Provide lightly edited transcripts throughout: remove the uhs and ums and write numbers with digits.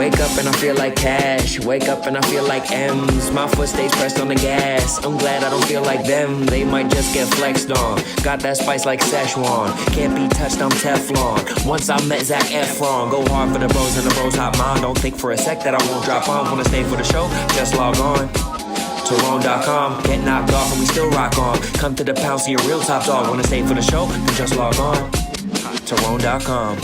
Wake up and I feel like cash. Wake up and I feel like M's. My foot stays pressed on the gas. I'm glad I don't feel like them. They might just get flexed on. Got that spice like Szechuan. Can't be touched, I'm Teflon. Once I met Zac Efron. Go hard for the bros and the bros hot mom. Don't think for a sec that I won't drop on. Wanna stay for the show? Just log on. Tyrone.com. Get knocked off and we still rock on. Come to the pound, see a real top dog. Wanna stay for the show? Then just log on. Tyrone.com.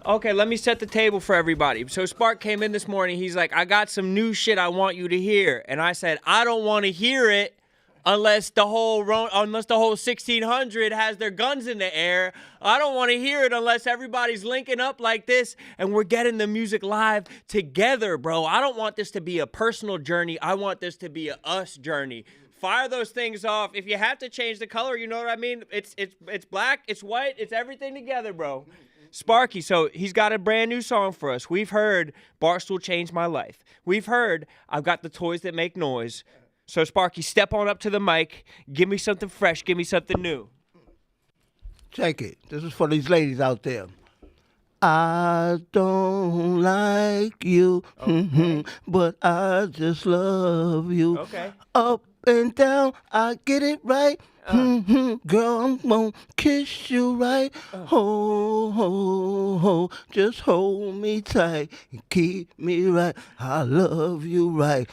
Okay, let me set the table for everybody. So Spark came in this morning. He's like, I got some new shit I want you to hear. And I said, I don't want to hear it unless the whole 1600 has their guns in the air. I don't want to hear it unless everybody's linking up like this and we're getting the music live together, bro. I don't want this to be a personal journey. I want this to be a us journey. Fire those things off. If you have to change the color, you know what I mean? It's black, it's white, it's everything together, bro. Sparky, so he's got a brand new song for us. We've heard Barstool Changed My Life. We've heard I've Got the Toys That Make Noise. So Sparky, step on up to the mic. Give me something fresh. Give me something new. Check it. This is for these ladies out there. I don't like you, but I just love you. Okay. Up and down, I get it right. Girl, I'm gonna kiss you right. Ho, just hold me tight and keep me right. I love you right.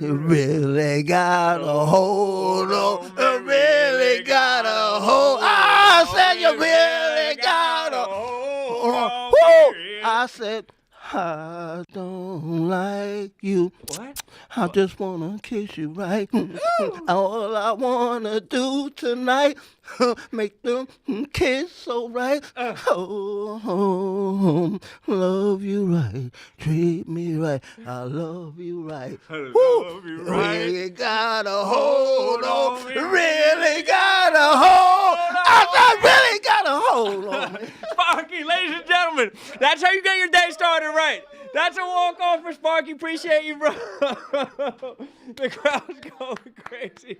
You really got a hold on. You really got a hold. I said you really got a hold on. I said, I don't like you. What? I just wanna kiss you right. All I wanna do tonight, make them kiss so right. Oh, love you right, treat me right. I love you right. I love you right. Really got a hold on. Really got a hold. I really got a hold on me. Sparky, ladies and gentlemen, that's how you get your day started right. That's a walk-off for Sparky. Appreciate you, bro. The crowd's going crazy.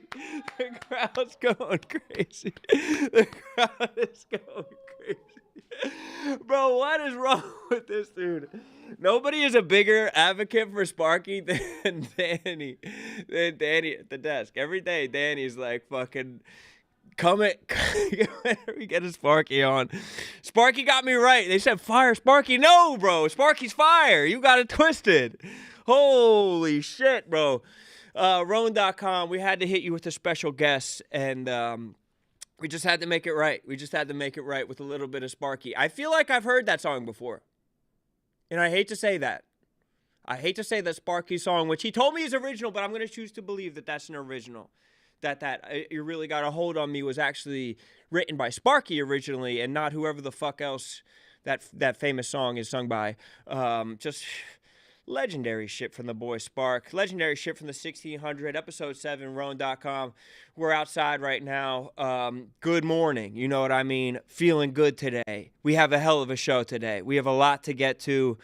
The crowd's going crazy. The crowd is going crazy. Bro, what is wrong with this dude? Nobody is a bigger advocate for Sparky than Danny. Than Danny at the desk. Every day, Danny's like fucking... we get a Sparky on. Sparky got me right. They said fire Sparky. No, bro. Sparky's fire. You got it twisted. Holy shit, bro. Roan.com, we had to hit you with a special guest, and we just had to make it right. We just had to make it right with a little bit of Sparky. I feel like I've heard that song before, and I hate to say that. I hate to say that Sparky song, which he told me is original, but I'm going to choose to believe that that's an original. That You Really Got a Hold on Me was actually written by Sparky originally and not whoever the fuck else that famous song is sung by. Just legendary shit from the boy Spark. Legendary shit from the 1600, episode 7, Roan.com. We're outside right now. Good morning. You know what I mean? Feeling good today. We have a hell of a show today. We have a lot to get to.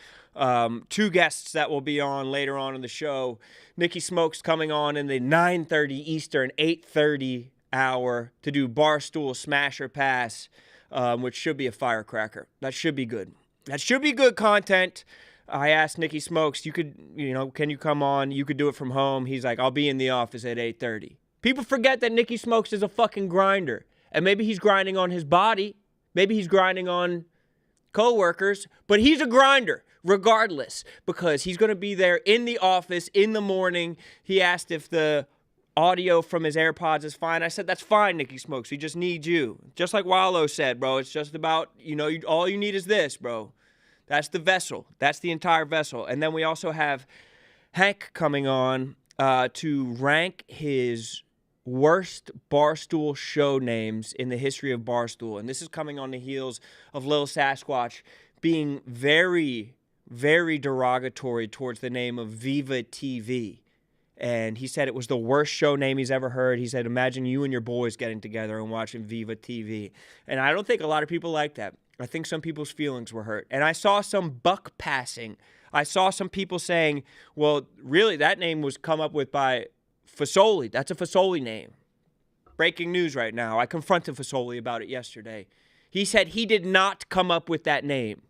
Two guests that will be on later on in the show. Nicky Smokes coming on in the 9:30 Eastern, 8:30 hour to do Barstool Smash or Pass, which should be a firecracker. That should be good. That should be good content. I asked Nicky Smokes, can you come on? You could do it from home. He's like, I'll be in the office at 8:30. People forget that Nicky Smokes is a fucking grinder. And maybe he's grinding on his body. Maybe he's grinding on co-workers. But he's a grinder. Regardless, because he's going to be there in the office in the morning. He asked if the audio from his AirPods is fine. I said, that's fine, Nicky Smokes. We just need you. Just like Wallow said, bro. It's just about, all you need is this, bro. That's the vessel. That's the entire vessel. And then we also have Hank coming on to rank his worst Barstool show names in the history of Barstool. And this is coming on the heels of Lil Sasquatch being very, very derogatory towards the name of Viva TV. And he said it was the worst show name he's ever heard. He said, imagine you and your boys getting together and watching Viva TV. And I don't think a lot of people like that. I think some people's feelings were hurt. And I saw some buck passing. I saw some people saying, well, really, that name was come up with by Fasoli. That's a Fasoli name. Breaking news right now. I confronted Fasoli about it yesterday. He said he did not come up with that name.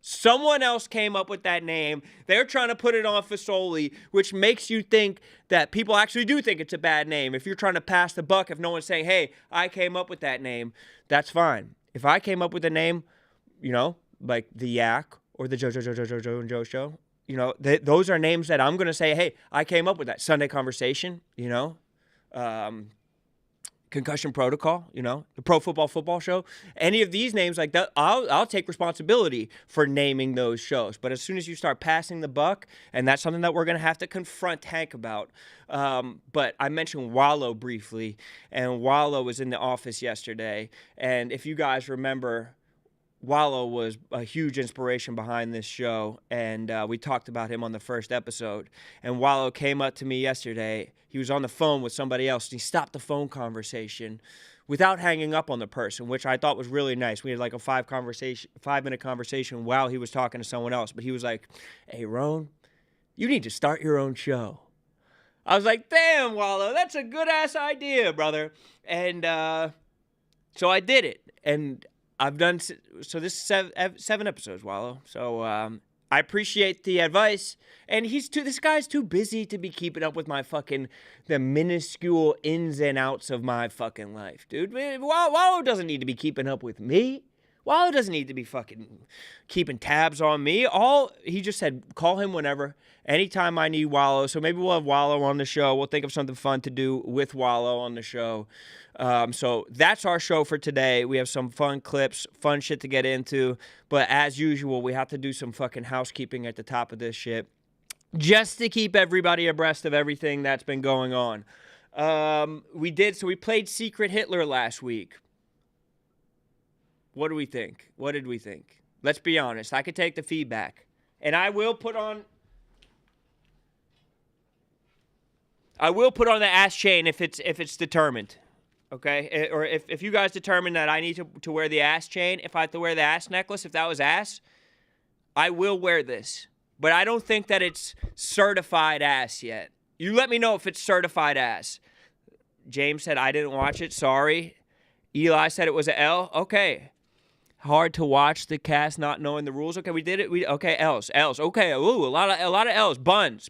Someone else came up with that name. They're trying to put it on Fasoli, which makes you think that people actually do think it's a bad name. If you're trying to pass the buck, if no one's saying, hey, I came up with that name, that's fine. If I came up with a name, like the Yak or the Joe and Joe Show, those are names that I'm going to say, hey, I came up with that. Sunday Conversation, Concussion Protocol, the Pro Football Show. Any of these names like that, I'll take responsibility for naming those shows. But as soon as you start passing the buck, and that's something that we're going to have to confront Hank about. But I mentioned Wallow briefly, and Wallow was in the office yesterday. And if you guys remember, Wallow was a huge inspiration behind this show, and we talked about him on the first episode. And Wallow came up to me yesterday. He was on the phone with somebody else, and he stopped the phone conversation without hanging up on the person, which I thought was really nice. We had like a 5-minute conversation while he was talking to someone else. But he was like, hey, Roan, you need to start your own show. I was like, damn, Wallow, that's a good-ass idea, brother. And so I did it. And I've done, so this is 7 episodes, Wallow. So I appreciate the advice. And this guy's too busy to be keeping up with the minuscule ins and outs of my fucking life, dude. Wallow doesn't need to be keeping up with me. Wallow doesn't need to be fucking keeping tabs on me. He just said, call him whenever, anytime I need Wallow. So maybe we'll have Wallow on the show. We'll think of something fun to do with Wallow on the show. So that's our show for today. We have some fun clips, fun shit to get into. But as usual, we have to do some fucking housekeeping at the top of this shit, just to keep everybody abreast of everything that's been going on. We played Secret Hitler last week. What do we think? What did we think? Let's be honest. I could take the feedback. And I will put on the ass chain if it's determined. Okay? Or if you guys determine that I need to wear the ass chain, if I have to wear the ass necklace, if that was ass, I will wear this. But I don't think that it's certified ass yet. You let me know if it's certified ass. James said I didn't watch it. Sorry. Eli said it was an L. Okay. Hard to watch the cast not knowing the rules. Okay, we did it. Okay, L's. Okay, ooh, a lot of L's. Buns.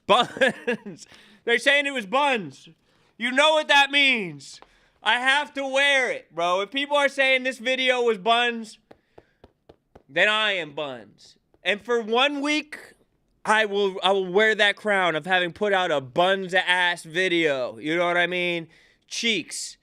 They're saying it was buns. You know what that means. I have to wear it, bro. If people are saying this video was buns, then I am buns. And for 1 week, I will wear that crown of having put out a buns ass video. You know what I mean? Cheeks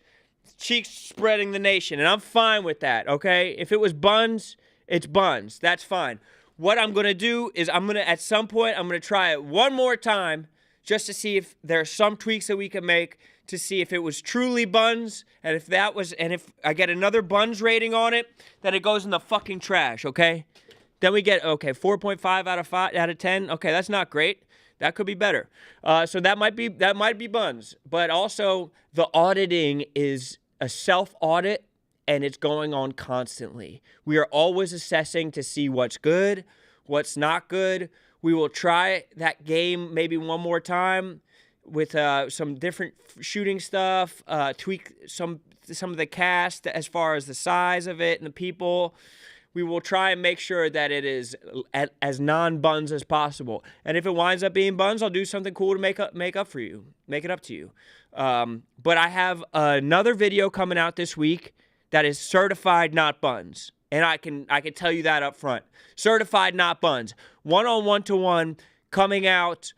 spreading the nation, and I'm fine with that, okay? If it was buns, it's buns. That's fine. What I'm going to do is at some point, I'm going to try it one more time just to see if there are some tweaks that we can make to see if it was truly buns, and if I get another buns rating on it, then it goes in the fucking trash, okay? Then we get, 4.5 out of 10. Okay, that's not great. That could be better. So that might be buns. But also, the auditing is a self-audit, and it's going on constantly. We are always assessing to see what's good, what's not good. We will try that game maybe one more time with some different shooting stuff, tweak some of the cast as far as the size of it and the people. We will try and make sure that it is as non-buns as possible. And if it winds up being buns, I'll do something cool to make up for you, make it up to you. But I have another video coming out this week that is certified not buns. And I can tell you that up front. Certified not buns. 1-on-1-to-1 coming out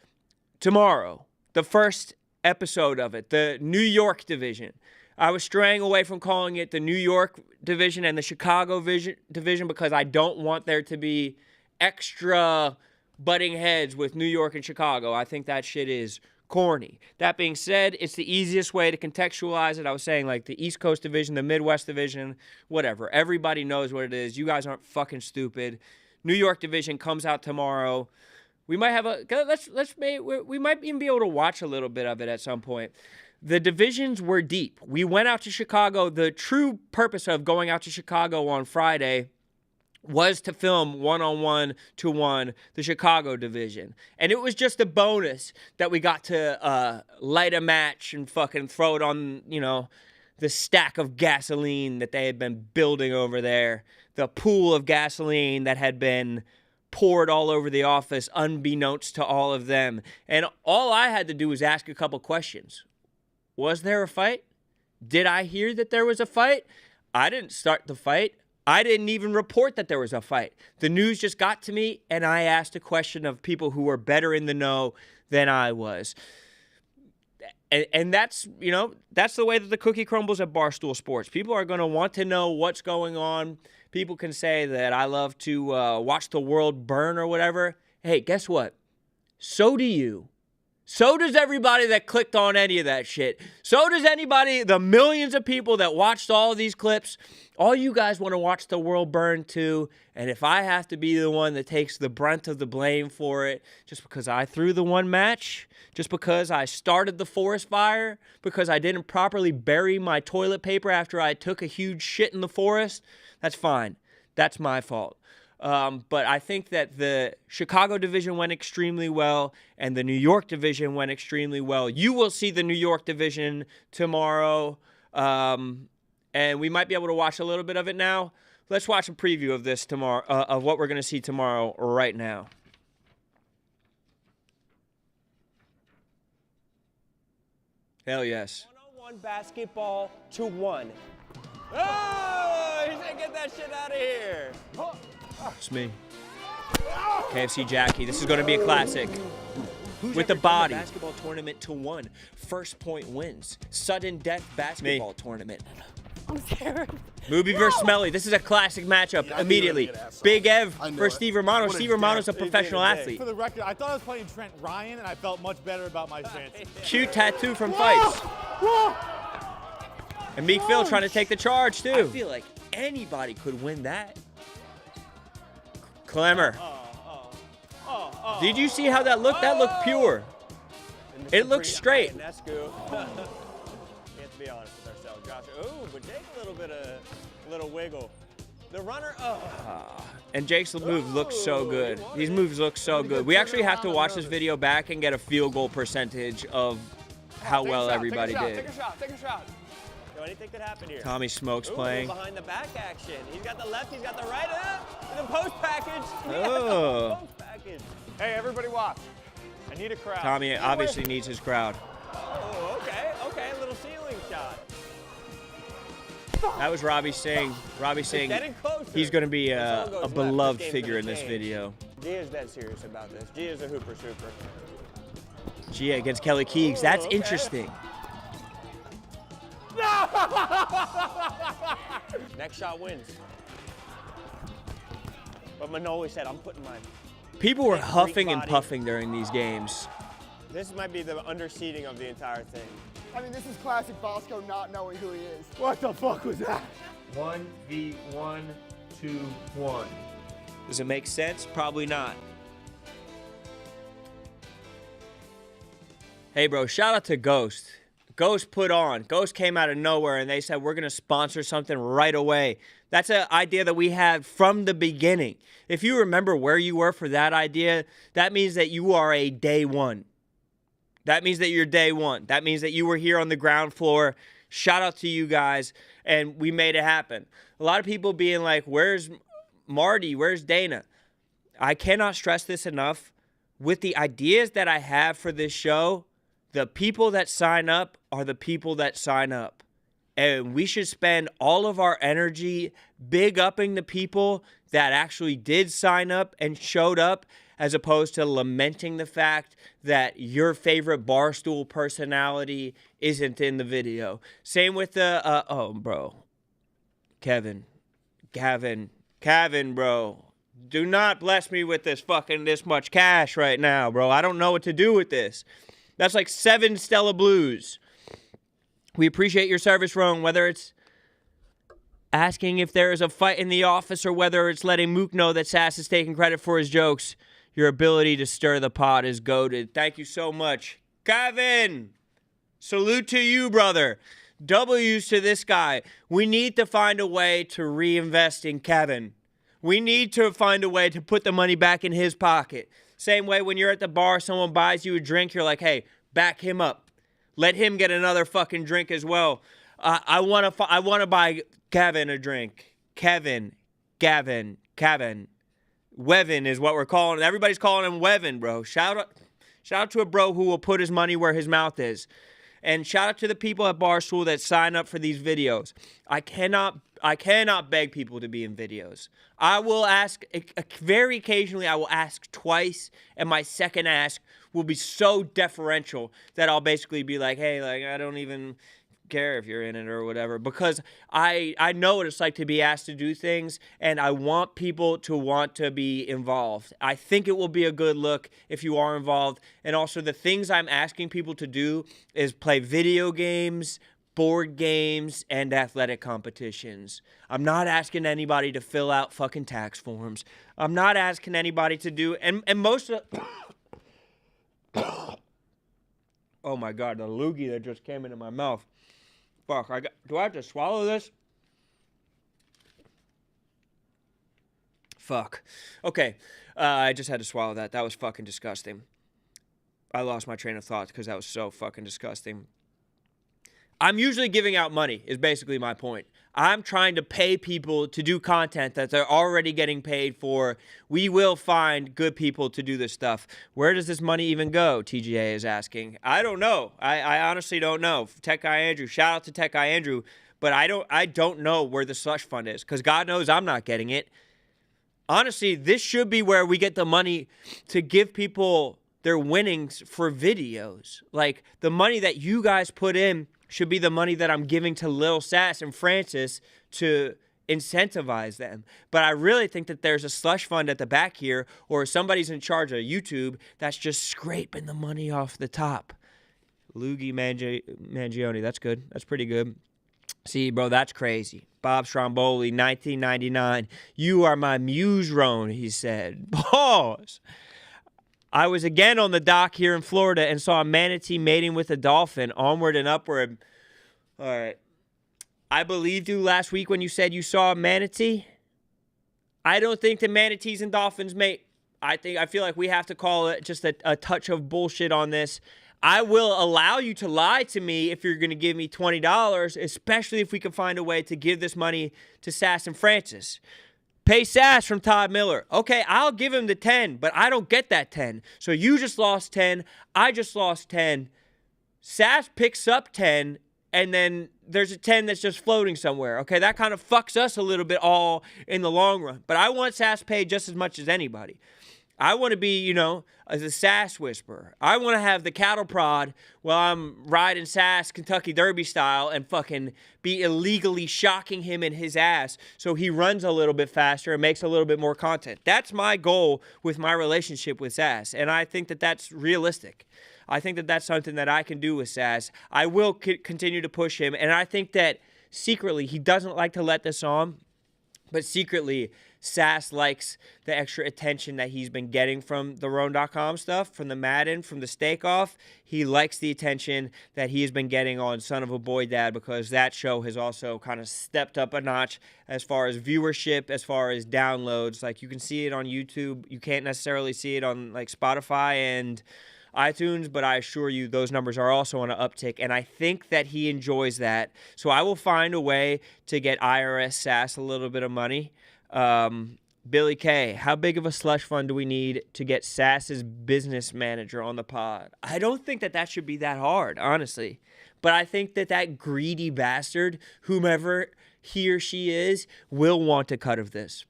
tomorrow. The first episode of it, the New York division. I was straying away from calling it the New York division and the Chicago division because I don't want there to be extra butting heads with New York and Chicago. I think that shit is corny. That being said, it's the easiest way to contextualize it. I was saying like the East Coast division, the Midwest division, whatever. Everybody knows what it is. You guys aren't fucking stupid. New York division comes out tomorrow. We might have we might even be able to watch a little bit of it at some point. The divisions were deep. We went out to Chicago. The true purpose of going out to Chicago on Friday was to film 1-on-1-to-1 the Chicago division. And it was just a bonus that we got to light a match and fucking throw it on, you know, the stack of gasoline that they had been building over there, the pool of gasoline that had been poured all over the office unbeknownst to all of them. And all I had to do was ask a couple questions. Was there a fight? Did I hear that there was a fight? I didn't start the fight. I didn't even report that there was a fight. The news just got to me, and I asked a question of people who were better in the know than I was. And that's, you know, that's the way that the cookie crumbles at Barstool Sports. People are going to want to know what's going on. People can say that I love to watch the world burn or whatever. Hey, guess what? So do you. So does everybody that clicked on any of that shit. So does anybody, the millions of people that watched all of these clips. All you guys want to watch the world burn too. And if I have to be the one that takes the brunt of the blame for it, just because I threw the one match, just because I started the forest fire, because I didn't properly bury my toilet paper after I took a huge shit in the forest, that's fine. That's my fault. But I think that the Chicago division went extremely well, and the New York division went extremely well. You will see the New York division tomorrow, and we might be able to watch a little bit of it now. Let's watch a preview of this tomorrow, of what we're going to see tomorrow right now. Hell yes. 1-on-1 basketball to 1. Oh, he said get that shit out of here. It's me. KFC Jackie. This is going to be a classic. With the body. Basketball tournament to 1. First point wins. Sudden death basketball tournament. I'm scared. Movie versus Smelly. This is a classic matchip immediately. Big Ev versus Steve Romano. Steve Romano's a professional athlete. For the record, I thought I was playing Trent Ryan, and I felt much better about my chances. Cute tattoo from fights. And Meek Phil trying to take the charge, too. I feel like anybody could win that. Clemmer. Did you see how that looked? That looked pure. It looked straight. We have to be honest with ourselves, Josh. Ooh, but Jake a little wiggle. The runner, And Jake's move looks so good. These moves look so good. We actually have to watch this video back and get a field goal percentage of how well everybody did. Take a shot. Yo, anything could happen here. Tommy Smokes playing. Behind the back action. He's got the left, he's got the right. The post package. Oh. Post package. Hey, everybody watch. I need a crowd. Tommy obviously needs his crowd. Oh, okay. A little ceiling shot. That was Robbie Singh. Robbie Singh, he's going to be a beloved figure in this video. Gia's dead serious about this. Gia's a hooper super. Gia against Kelly Keegs. That's interesting. Next shot wins. But Manoli said, I'm putting my... People were huffing and puffing during these games. This might be the underseeding of the entire thing. I mean, this is classic Bosco not knowing who he is. What the fuck was that? 1v1, 2-1. Does it make sense? Probably not. Hey, bro, shout out to Ghost. Ghost put on. Ghost came out of nowhere, and they said, we're going to sponsor something right away. That's an idea that we had from the beginning. If you remember where you were for that idea, that means that you are a day one. That means that you're day one. That means that you were here on the ground floor. Shout out to you guys, and we made it happen. A lot of people being like, where's Marty? Where's Dana? I cannot stress this enough. With the ideas that I have for this show, the people that sign up are the people that sign up. And we should spend all of our energy big upping the people that actually did sign up and showed up, as opposed to lamenting the fact that your favorite Barstool personality isn't in the video. Same with the, Kevin, bro. Do not bless me with this much cash right now, bro. I don't know what to do with this. That's like 7 Stella Blues. We appreciate your service, Roan, whether it's asking if there is a fight in the office or whether it's letting Mook know that Sas is taking credit for his jokes. Your ability to stir the pot is goated. Thank you so much. Kevin, salute to you, brother. W's to this guy. We need to find a way to reinvest in Kevin. We need to find a way to put the money back in his pocket. Same way when you're at the bar, someone buys you a drink, you're like, hey, back him up. Let him get another fucking drink as well. I want to buy Gavin a drink. Gavin. Wevin is what we're calling him. Everybody's calling him Wevin, bro. Shout out to a bro who will put his money where his mouth is. And shout out to the people at Barstool that sign up for these videos. I cannot beg people to be in videos. I will ask, very occasionally I will ask twice, and my second ask will be so deferential that I'll basically be like, hey, like, I don't even care if you're in it or whatever, because I know what it's like to be asked to do things, and I want people to want to be involved. I think it will be a good look if you are involved. And also the things I'm asking people to do is play video games, board games, and athletic competitions. I'm not asking anybody to fill out fucking tax forms. I'm not asking anybody to do, and most of oh my God, the loogie that just came into my mouth. Fuck, do I have to swallow this? Fuck. Okay, I just had to swallow that. That was fucking disgusting. I lost my train of thought because that was so fucking disgusting. I'm usually giving out money is basically my point. I'm trying to pay people to do content that they're already getting paid for. We will find good people to do this stuff. Where does this money even go? TGA is asking. I don't know. I honestly don't know. Tech Guy Andrew, shout out to Tech Guy Andrew, but I don't know where the slush fund is because God knows I'm not getting it. Honestly, this should be where we get the money to give people their winnings for videos. Like the money that you guys put in should be the money that I'm giving to Lil Sas and Francis to incentivize them. But I really think that there's a slush fund at the back here, or somebody's in charge of YouTube that's just scraping the money off the top. Loogie Mangione, that's good. That's pretty good. See, bro, that's crazy. Bob Stromboli, 1999. You are my muse, Roan, he said. Pause. I was again on the dock here in Florida and saw a manatee mating with a dolphin, onward and upward. All right. I believed you last week when you said you saw a manatee. I don't think the manatees and dolphins mate. I feel like we have to call it just a touch of bullshit on this. I will allow you to lie to me if you're going to give me $20, especially if we can find a way to give this money to Sass and Francis. Pay Sass from Todd Miller. Okay, I'll give him the 10, but I don't get that 10. So you just lost 10. I just lost 10. Sass picks up 10, and then there's a 10 that's just floating somewhere. Okay, that kind of fucks us a little bit all in the long run. But I want Sass paid just as much as anybody. I want to be, as a Sass whisperer. I want to have the cattle prod while I'm riding Sass Kentucky Derby style and fucking be illegally shocking him in his ass so he runs a little bit faster and makes a little bit more content. That's my goal with my relationship with Sass, and I think that that's realistic. I think that that's something that I can do with Sass. I will continue to push him, and I think that secretly he doesn't like to let this on, but secretly Sass likes the extra attention that he's been getting from the Roan.com stuff, from the Madden, from the Steak Off. He likes the attention that he has been getting on Son of a Boy Dad because that show has also kind of stepped up a notch as far as viewership, as far as downloads. Like, you can see it on YouTube. You can't necessarily see it on, like, Spotify and iTunes, but I assure you those numbers are also on an uptick, and I think that he enjoys that. So I will find a way to get IRS Sass a little bit of money. Billy K, how big of a slush fund do we need to get Sass's business manager on the pod? I don't think that should be that hard, honestly. But I think that greedy bastard, whomever he or she is, will want a cut of this.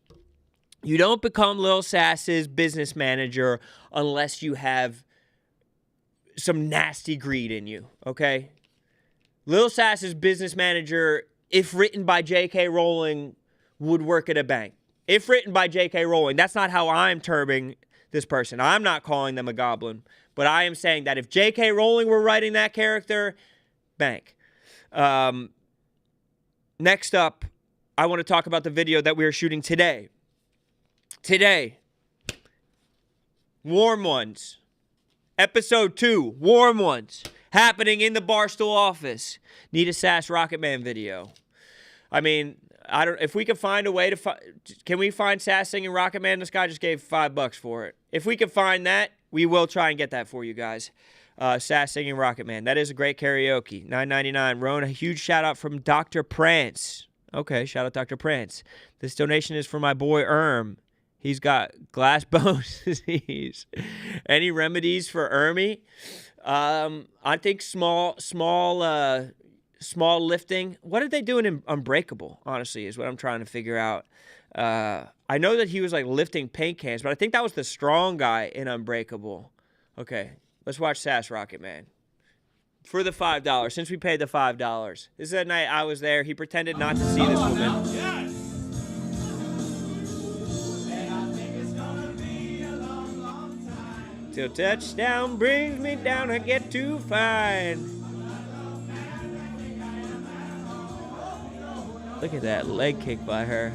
You don't become Lil Sass's business manager unless you have some nasty greed in you, okay? Lil Sass's business manager, if written by J.K. Rowling, would work at a bank. If written by J.K. Rowling, that's not how I'm terming this person. I'm not calling them a goblin, but I am saying that if J.K. Rowling were writing that character, bank. Next up, I want to talk about the video that we are shooting today. Today, Warm Ones. Episode 2, Warm Ones, happening in the Barstool office. Need a Sass Rocket Man video. I mean, I don't. If we can find a way to can we find Sas singing Rocket Man? This guy just gave $5 for it. If we can find that, we will try and get that for you guys. Sas singing Rocket Man. That is a great karaoke. $9.99. Roan, a huge shout out from Dr. Prance. Okay, shout out Dr. Prance. This donation is for my boy He's got glass bone disease. Any remedies for Ermy? I think small lifting. What are they doing in Unbreakable, honestly, is what I'm trying to figure out. I know that he was like lifting paint cans, but I think that was the strong guy in Unbreakable. Okay, let's watch Sas Rocket Man. For the $5, since we paid the $5. This is that night I was there. He pretended not to see this woman. Till touchdown brings me down, I get to find. Look at that leg kick by her.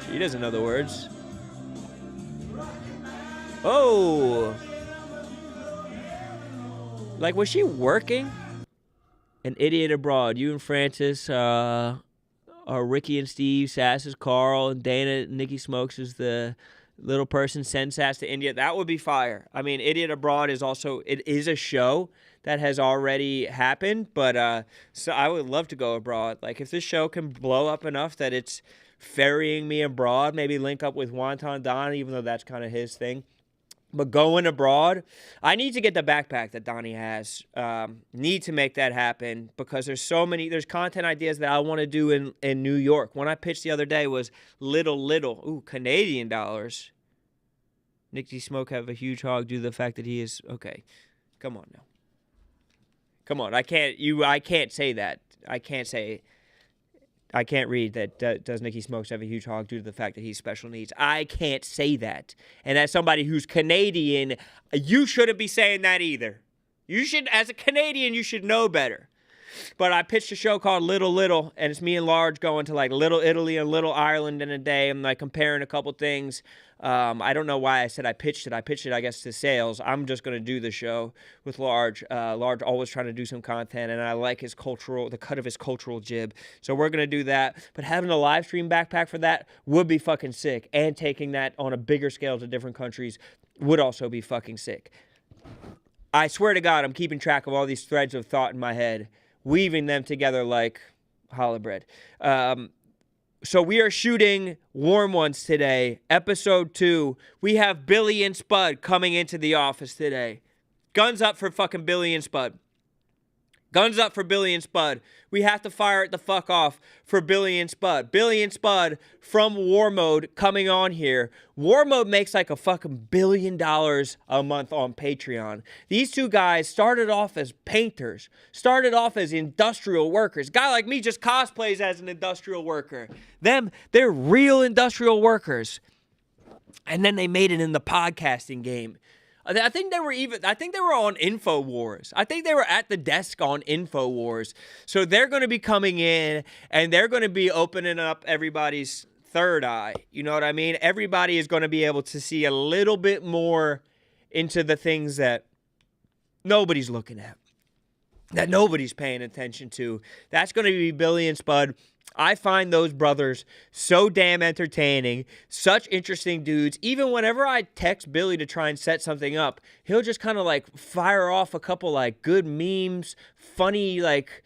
She doesn't know the words. Oh! Like, was she working? An idiot abroad. You and Francis are Ricky and Steve. Sas is Carl. And Dana, Nicky Smokes is the little person. Send Sas to India. That would be fire. I mean, Idiot Abroad is also, it is a show that has already happened. But so I would love to go abroad. Like, if this show can blow up enough that it's ferrying me abroad, maybe link up with Wonton Don, even though that's kind of his thing. But going abroad, I need to get the backpack that Donnie has. Need to make that happen because there's content ideas that I want to do in New York. One I pitched the other day was Little. Ooh, Canadian dollars. Nicky Smoke have a huge hog due to the fact that he is, okay. Come on now. Come on, I can't say that. I can't read that does Nicky Smokes have a huge hog due to the fact that he's special needs. I can't say that. And as somebody who's Canadian, you shouldn't be saying that either. You should, as a Canadian, you should know better. But I pitched a show called Little, and it's me and Large going to like Little Italy and Little Ireland in a day. I'm like comparing a couple things. I don't know why I said I pitched it. I pitched it, I guess, to sales. I'm just going to do the show with Large. Large always trying to do some content, and I like the cut of his cultural jib. So we're going to do that. But having a live stream backpack for that would be fucking sick. And taking that on a bigger scale to different countries would also be fucking sick. I swear to God, I'm keeping track of all these threads of thought in my head, weaving them together like challah bread. So we are shooting Warm Ones today, episode 2. We have Billy and Spud coming into the office today. Guns up for fucking Billy and Spud. Guns up for Billy and Spud. We have to fire it the fuck off for Billy and Spud. Billy and Spud from War Mode coming on here. War Mode makes like a fucking $1 billion a month on Patreon. These two guys started off as painters, started off as industrial workers. Guy like me just cosplays as an industrial worker. They're real industrial workers. And then they made it in the podcasting game. I think they were on InfoWars. I think they were at the desk on InfoWars. So they're going to be coming in and they're going to be opening up everybody's third eye. You know what I mean? Everybody is going to be able to see a little bit more into the things that nobody's looking at, that nobody's paying attention to. That's going to be Billy and Spud. I find those brothers so damn entertaining, such interesting dudes. Even whenever I text Billy to try and set something up, he'll just kind of like fire off a couple like good memes, funny like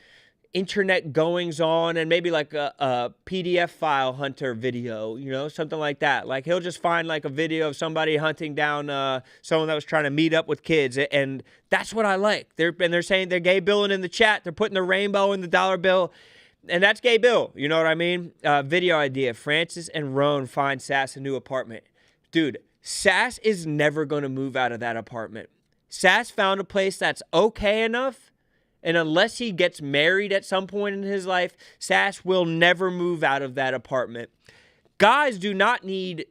internet goings on, and maybe like a PDF file hunter video, you know, something like that. Like he'll just find like a video of somebody hunting down someone that was trying to meet up with kids, and that's what I like. They're saying they're gay billing in the chat. They're putting the rainbow in the dollar bill. And that's Gay Bill, you know what I mean? Video idea, Francis and Roan find Sas a new apartment. Dude, Sas is never going to move out of that apartment. Sas found a place that's okay enough, and unless he gets married at some point in his life, Sas will never move out of that apartment. Guys do not need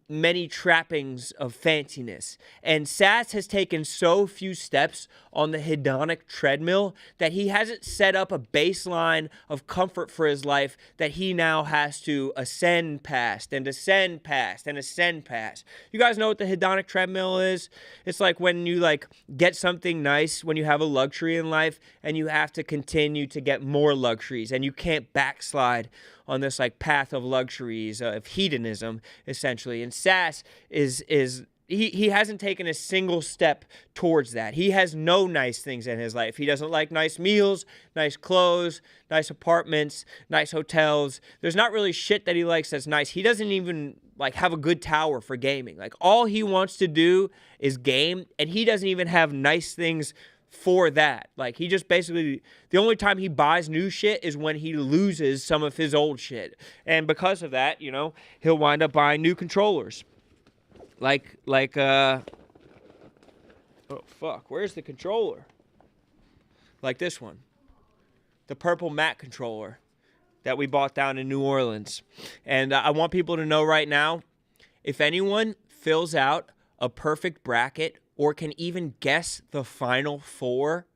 many trappings of fanciness, and Sas has taken so few steps on the hedonic treadmill that he hasn't set up a baseline of comfort for his life that he now has to ascend past and ascend past and ascend past. You guys know what the hedonic treadmill is? It's like when you like get something nice, when you have a luxury in life and you have to continue to get more luxuries and you can't backslide on this like path of luxuries, of hedonism, essentially. And Sas is he hasn't taken a single step towards that. He has no nice things in his life. He doesn't like nice meals, nice clothes, nice apartments, nice hotels. There's not really shit that he likes that's nice. He doesn't even like have a good tower for gaming. Like all he wants to do is game, and he doesn't even have nice things for that. Like he just basically, the only time he buys new shit is when he loses some of his old shit. And because of that, you know, he'll wind up buying new controllers. Oh fuck, where's the controller? Like this one. The purple matte controller that we bought down in New Orleans. And I want people to know right now, if anyone fills out a perfect bracket or can even guess the final four,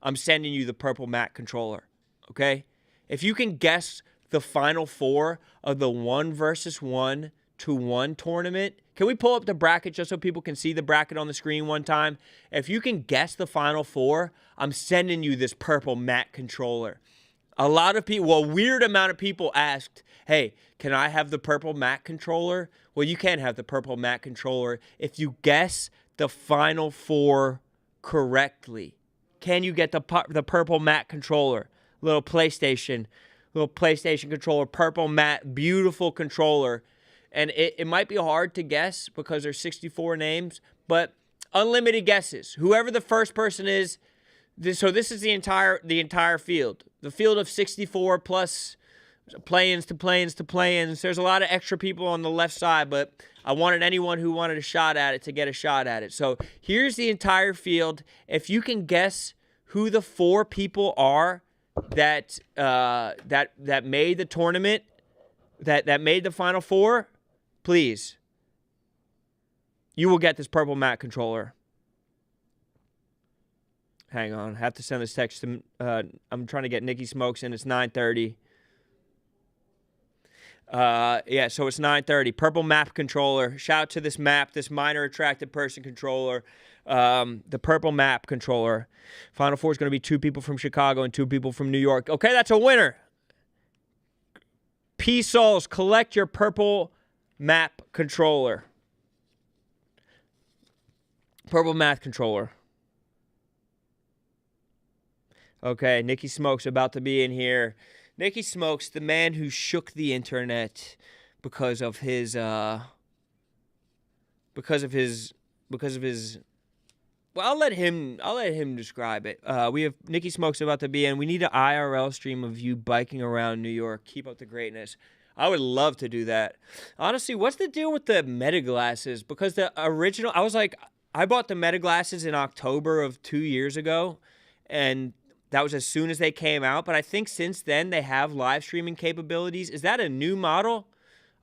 I'm sending you the purple matte controller, okay? If you can guess the final four of the 1-versus-1-2-1 tournament, can we pull up the bracket just so people can see the bracket on the screen one time? If you can guess the final four, I'm sending you this purple matte controller. A lot of people, well, a weird amount of people asked, hey, can I have the purple matte controller? Well, you can have the purple matte controller if you guess the final four correctly. Can you get the purple matte controller? Little PlayStation controller, purple matte, beautiful controller. And it might be hard to guess because there's 64 names, but unlimited guesses. Whoever the first person is, so this is the entire field. The field of 64 plus play-ins to play-ins to play-ins. There's a lot of extra people on the left side, but I wanted anyone who wanted a shot at it to get a shot at it. So here's the entire field. If you can guess who the 4 people are that made the tournament, that made the final 4, please, you will get this purple matte controller. Hang on, I have to send this text to, I'm trying to get Nicky Smokes in. It's 9:30. Yeah, so it's 9:30. Purple map controller. Shout out to this map, this minor attracted person controller. The purple map controller. Final 4 is going to be 2 people from Chicago and 2 people from New York. Okay, that's a winner. P Souls, collect your purple map controller. Purple math controller. Okay, Nicky Smokes about to be in here. Nicky Smokes, the man who shook the internet because of his well, I'll let him describe it. We have Nicky Smokes about to be in. We need an IRL stream of you biking around New York. Keep up the greatness. I would love to do that. Honestly, what's the deal with the Meta glasses? Because the original, I bought the Meta glasses in October of 2 years ago, and that was as soon as they came out. But I think since then they have live streaming capabilities. Is that a new model?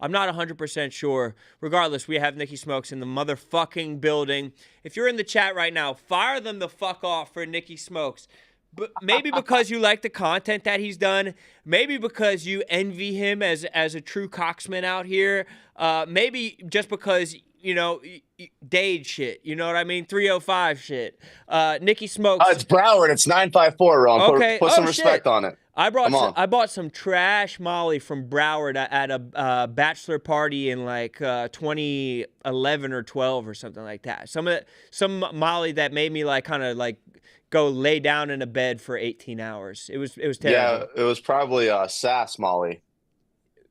I'm not 100% sure. Regardless, we have Nicky Smokes in the motherfucking building. If you're in the chat right now, fire them the fuck off for Nicky Smokes. But maybe because you like the content that he's done. Maybe because you envy him as a true cocksman out here. Maybe just because, you know, Dade shit. You know what I mean? 305 shit. Nicky Smokes. It's Broward. It's 954, Ron. Okay. Put some respect on it. I bought some trash Molly from Broward at a bachelor party in like 2011 or 12 or something like that. Some Molly that made me like kind of like go lay down in a bed for 18 hours. It was terrible. Yeah, it was probably Sas Molly.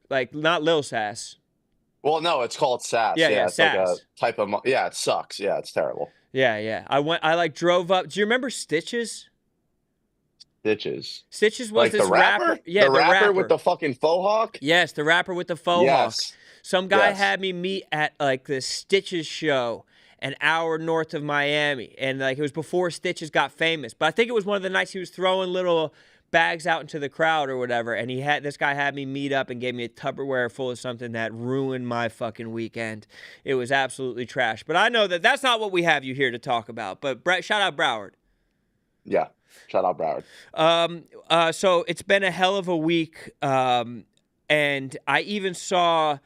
Like not Lil Sas. Well, no, it's called Sas. Yeah, it's Sas. like a type of it sucks. Yeah, it's terrible. Yeah. I like drove up. Do you remember Stitches? Stitches was like this the rapper? Yeah, the rapper with the fucking faux hawk? Yes, the rapper with the faux hawk. Some guy Yes. had me meet at like the Stitches show an hour north of Miami. And like it was before Stitches got famous. But I think it was one of the nights he was throwing little bags out into the crowd or whatever. And this guy had me meet up and gave me a Tupperware full of something that ruined my fucking weekend. It was absolutely trash. But I know that that's not what we have you here to talk about. But shout out Broward. Yeah. Shout out Broward. So it's been a hell of a week. And I even saw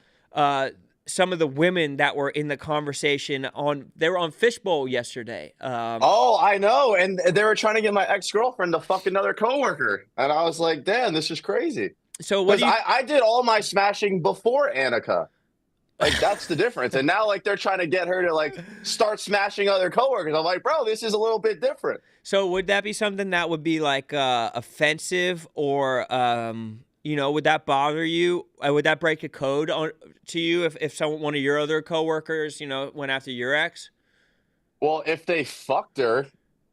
some of the women that were in the conversation they were on Fishbowl yesterday. Oh, I know. And they were trying to get my ex-girlfriend to fuck another coworker. And I was like, damn, this is crazy. So what Because do you? I did all my smashing before Annika. Like that's the difference. And now like they're trying to get her to like start smashing other coworkers. I'm like, bro, this is a little bit different. So would that be something that would be like offensive, or would that bother you? Would that break a code to you if one of your other coworkers, went after your ex? Well, if they fucked her,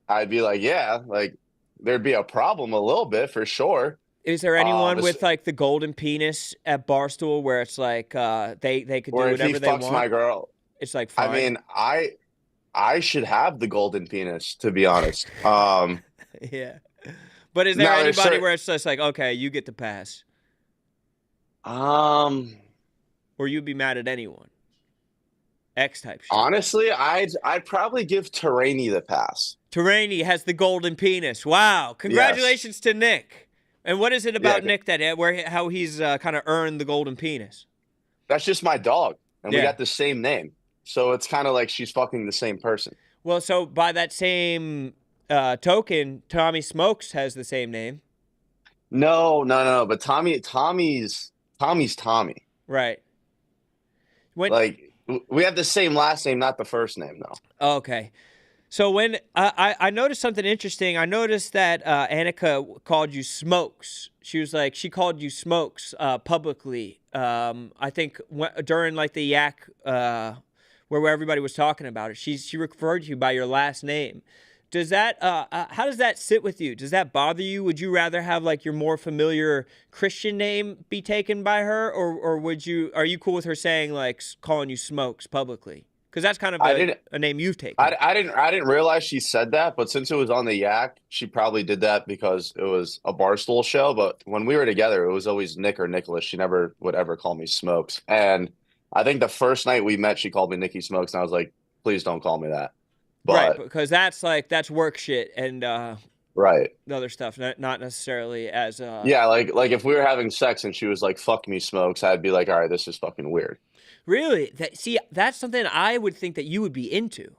I'd be like, yeah, like there'd be a problem a little bit for sure. Is there anyone It's- with like the golden penis at Barstool where it's like they could do Or if he whatever they fucks want? my girl, It's like I fine. mean, I should have the golden penis, to be honest. Yeah. But is there No, there's anybody cer- where it's just like, okay, you get the pass, um, or you'd be mad at anyone? X type shit. honestly, I'd probably give Terrainy the pass. Terrainy has the golden penis. Wow! Congratulations to Nick. And what is it about Yeah. Nick how he's kind of earned the golden penis? That's just my dog, and we Yeah. got the same name, so it's kind of like she's fucking the same person. Well, so by that same token, Tommy Smokes has the same name, No. But Tommy's Tommy. right? When Like we have the same last name, not the first name, though. okay. So when I noticed something interesting, I noticed that Annika called you Smokes. She called you Smokes publicly. I think during like the yak where everybody was talking about it, she referred to you by your last name. Does that how does that sit with you? Does that bother you? Would you rather have like your more familiar Christian name be taken by her, or are you cool with her saying like calling you Smokes publicly? Because that's kind of a name you've taken. I didn't realize she said that, but since it was on the yak, she probably did that because it was a Barstool show. But when we were together, it was always Nick or Nicholas. She never would ever call me Smokes. And I think the first night we met, she called me Nicky Smokes, and I was like, please don't call me that. Right, because that's work shit and Right. the other stuff, not necessarily as Yeah, like if we were having sex and she was like, fuck me, Smokes, I'd be like, all right, this is fucking weird. Really? That's something I would think that you would be into.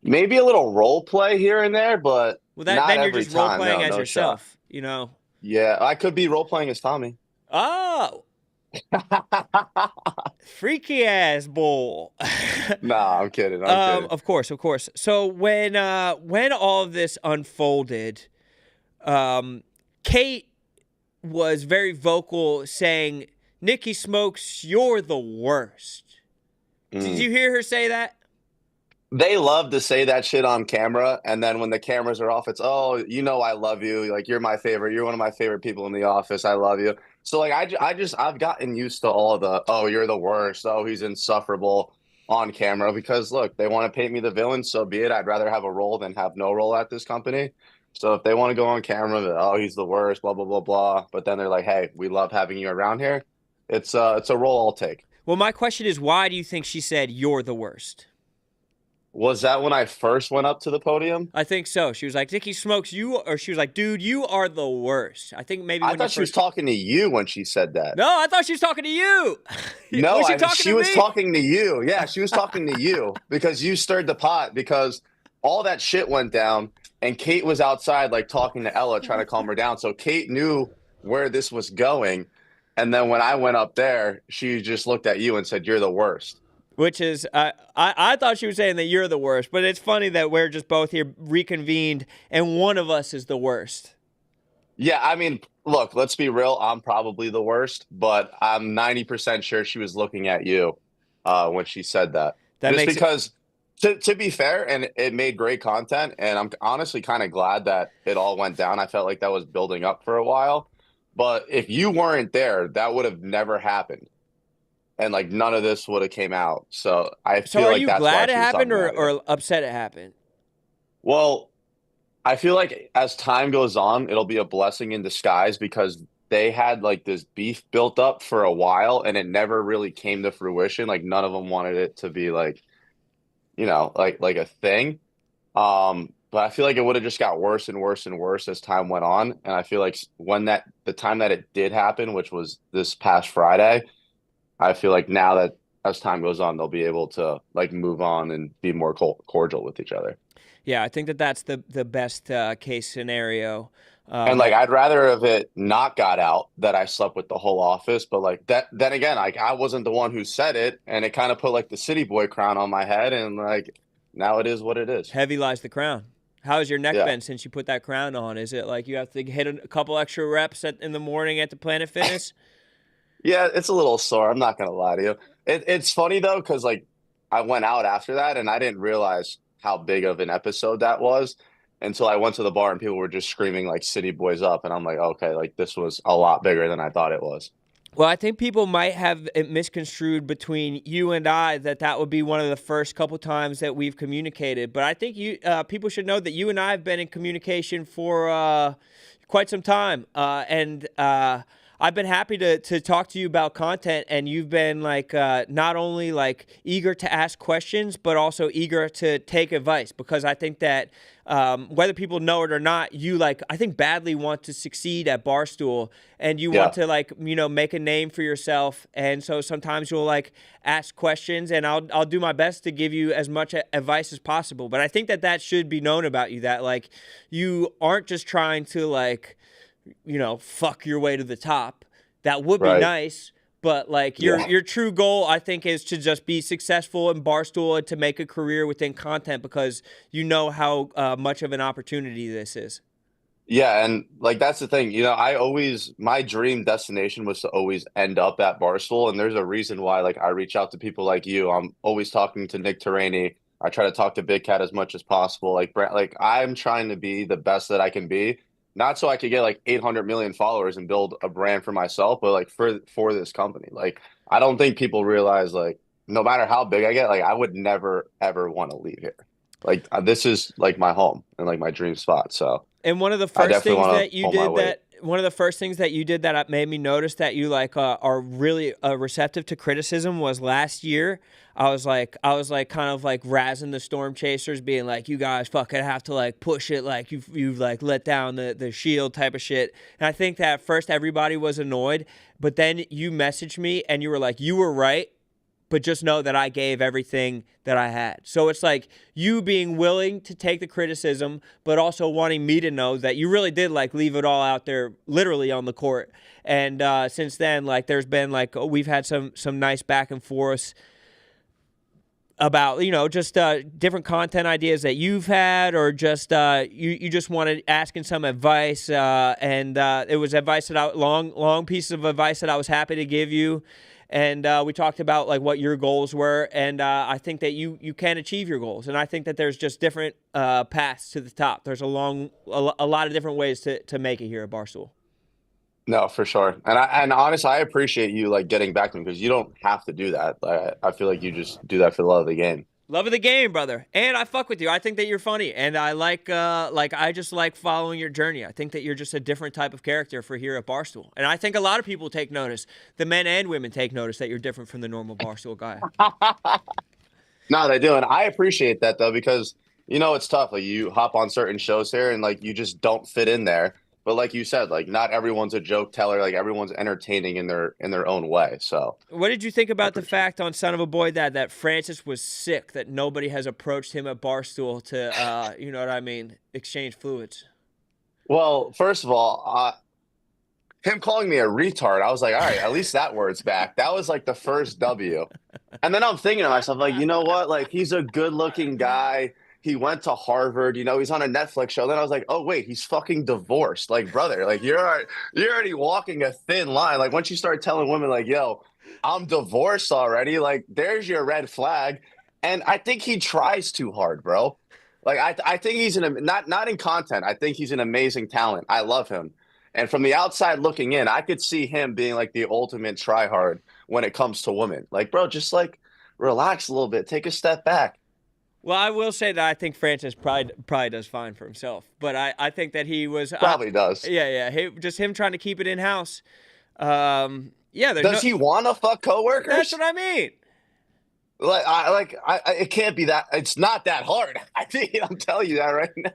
Maybe a little role play here and there, but Well, not then you're every just role time. playing No, as no yourself, shot. Yeah, I could be role playing as Tommy. Oh, freaky ass bull. Nah, I'm kidding. I'm kidding. Of course. So when all of this unfolded, Kate was very vocal saying, Nicki Smokes, you're the worst. Did you hear her say that? They love to say that shit on camera, and then when the cameras are off, it's, oh, I love you. Like, you're my favorite. You're one of my favorite people in the office. I love you. So, like, I've gotten used to all of the, oh, you're the worst. Oh, he's insufferable on camera because, look, they want to paint me the villain, so be it. I'd rather have a role than have no role at this company. So if they want to go on camera, oh, he's the worst, blah, blah, blah, blah. But then they're like, hey, we love having you around here. It's a role I'll take. Well, my question is, why do you think she said you're the worst? Was that when I first went up to the podium? I think so. She was like, Nicki Smokes, she was like, dude, you are the worst. I think maybe I thought she was talking to you when she said that. No, I thought she was talking to you. No, was she was talking to you. Yeah, she was talking to you because you stirred the pot because all that shit went down and Kate was outside like talking to Ella trying to calm her down. So Kate knew where this was going. And then when I went up there, she just looked at you and said, you're the worst. Which is, I thought she was saying that you're the worst, but it's funny that we're just both here reconvened and one of us is the worst. Yeah, I mean, look, let's be real. I'm probably the worst, but I'm 90% sure she was looking at you when she said that. Because, to be fair, and it made great content, and I'm honestly kind of glad that it all went down. I felt like that was building up for a while. But if you weren't there, that would have never happened. And like none of this would have came out. So I feel like that's why glad it she was happened talking about it. or upset it happened? Well, I feel like as time goes on, it'll be a blessing in disguise because they had like this beef built up for a while and it never really came to fruition. Like none of them wanted it to be like, like a thing. But I feel like it would have just got worse and worse and worse as time went on. And I feel like the time that it did happen, which was this past Friday, I feel like now that as time goes on, they'll be able to like move on and be more cordial with each other. Yeah, I think that's the best case scenario. And like I'd rather have it not got out that I slept with the whole office, but like that then again, like I wasn't the one who said it, and it kind of put like the city boy crown on my head, and like now it is what it is. Heavy lies the crown. How has your neck Yeah. been since you put that crown on? Is it like you have to hit a couple extra reps in the morning at the Planet Fitness? Yeah, it's a little sore. I'm not gonna lie to you. It's funny though, because like I went out after that and I didn't realize how big of an episode that was until I went to the bar and people were just screaming like "City Boys up," and I'm like, okay, like this was a lot bigger than I thought it was. Well, I think people might have it misconstrued between you and I that would be one of the first couple times that we've communicated. But I think people should know that you and I have been in communication for quite some time, and I've been happy to talk to you about content, and you've been like not only like eager to ask questions, but also eager to take advice, because I think that whether people know it or not, you like I think badly want to succeed at Barstool, and you want to like make a name for yourself, and so sometimes you'll like ask questions, and I'll do my best to give you as much advice as possible. But I think that should be known about you, that like you aren't just trying to like fuck your way to the top. That would be nice, but like your true goal, I think, is to just be successful in Barstool and to make a career within content, because you know how much of an opportunity this is. Yeah, and like that's the thing. My dream destination was to always end up at Barstool, and there's a reason why. Like I reach out to people like you. I'm always talking to Nick Terraney. I try to talk to Big Cat as much as possible. Like I'm trying to be the best that I can be. Not so I could get like 800 million followers and build a brand for myself, but like for this company. Like I don't think people realize like no matter how big I get, like I would never ever want to leave here. Like this is like my home and like my dream spot. So and one of the first things that you did that made me notice that you like are really receptive to criticism was last year. I was like kind of like razzing the Storm Chasers, being like, you guys fucking have to like push it, like you've like let down the shield type of shit. And I think that at first everybody was annoyed, but then you messaged me and you were like, you were right, but just know that I gave everything that I had. So it's like you being willing to take the criticism, but also wanting me to know that you really did like leave it all out there literally on the court. And since then, like there's been like, we've had some nice back and forths about, just different content ideas that you've had, or just you just wanted asking some advice, and it was advice that long piece of advice that I was happy to give you. And we talked about like what your goals were, and I think that you can achieve your goals. And I think that there's just different paths to the top. There's a lot of different ways to make it here at Barstool. no, for sure. And honestly, I appreciate you like getting back to me, because you don't have to do that. I feel like you just do that for the love of the game. Love of the game, brother. And I fuck with you. I think that you're funny, and I like I just like following your journey. I think that you're just a different type of character for here at Barstool. And I think a lot of people take notice. The men and women take notice that you're different from the normal Barstool guy. No, they do. And I appreciate that though, because it's tough. Like you hop on certain shows here and like you just don't fit in there. But like you said, like not everyone's a joke teller. Like everyone's entertaining in their own way. So what did you think about the fact on Son of a Boy Dad that Francis was sick, that nobody has approached him at Barstool to, you know what I mean, exchange fluids? Well, first of all, him calling me a retard, I was like, all right, at least that word's back. That was like the first W. And then I'm thinking to myself, like, you know what? Like he's a good looking guy. He went to Harvard, he's on a Netflix show. Then I was like, oh, wait, he's fucking divorced. Like, brother, like you're already walking a thin line. Like once you start telling women like, yo, I'm divorced already, like there's your red flag. And I think he tries too hard, bro. Like I think he's not in content. I think he's an amazing talent. I love him. And from the outside looking in, I could see him being like the ultimate tryhard when it comes to women. Like, bro, just like relax a little bit, take a step back. Well, I will say that I think Francis probably does fine for himself, but I think that he was probably does. Yeah. Just him trying to keep it in house. Does he want to fuck coworkers? That's what I mean. It can't be that. It's not that hard. I'm telling you that right now.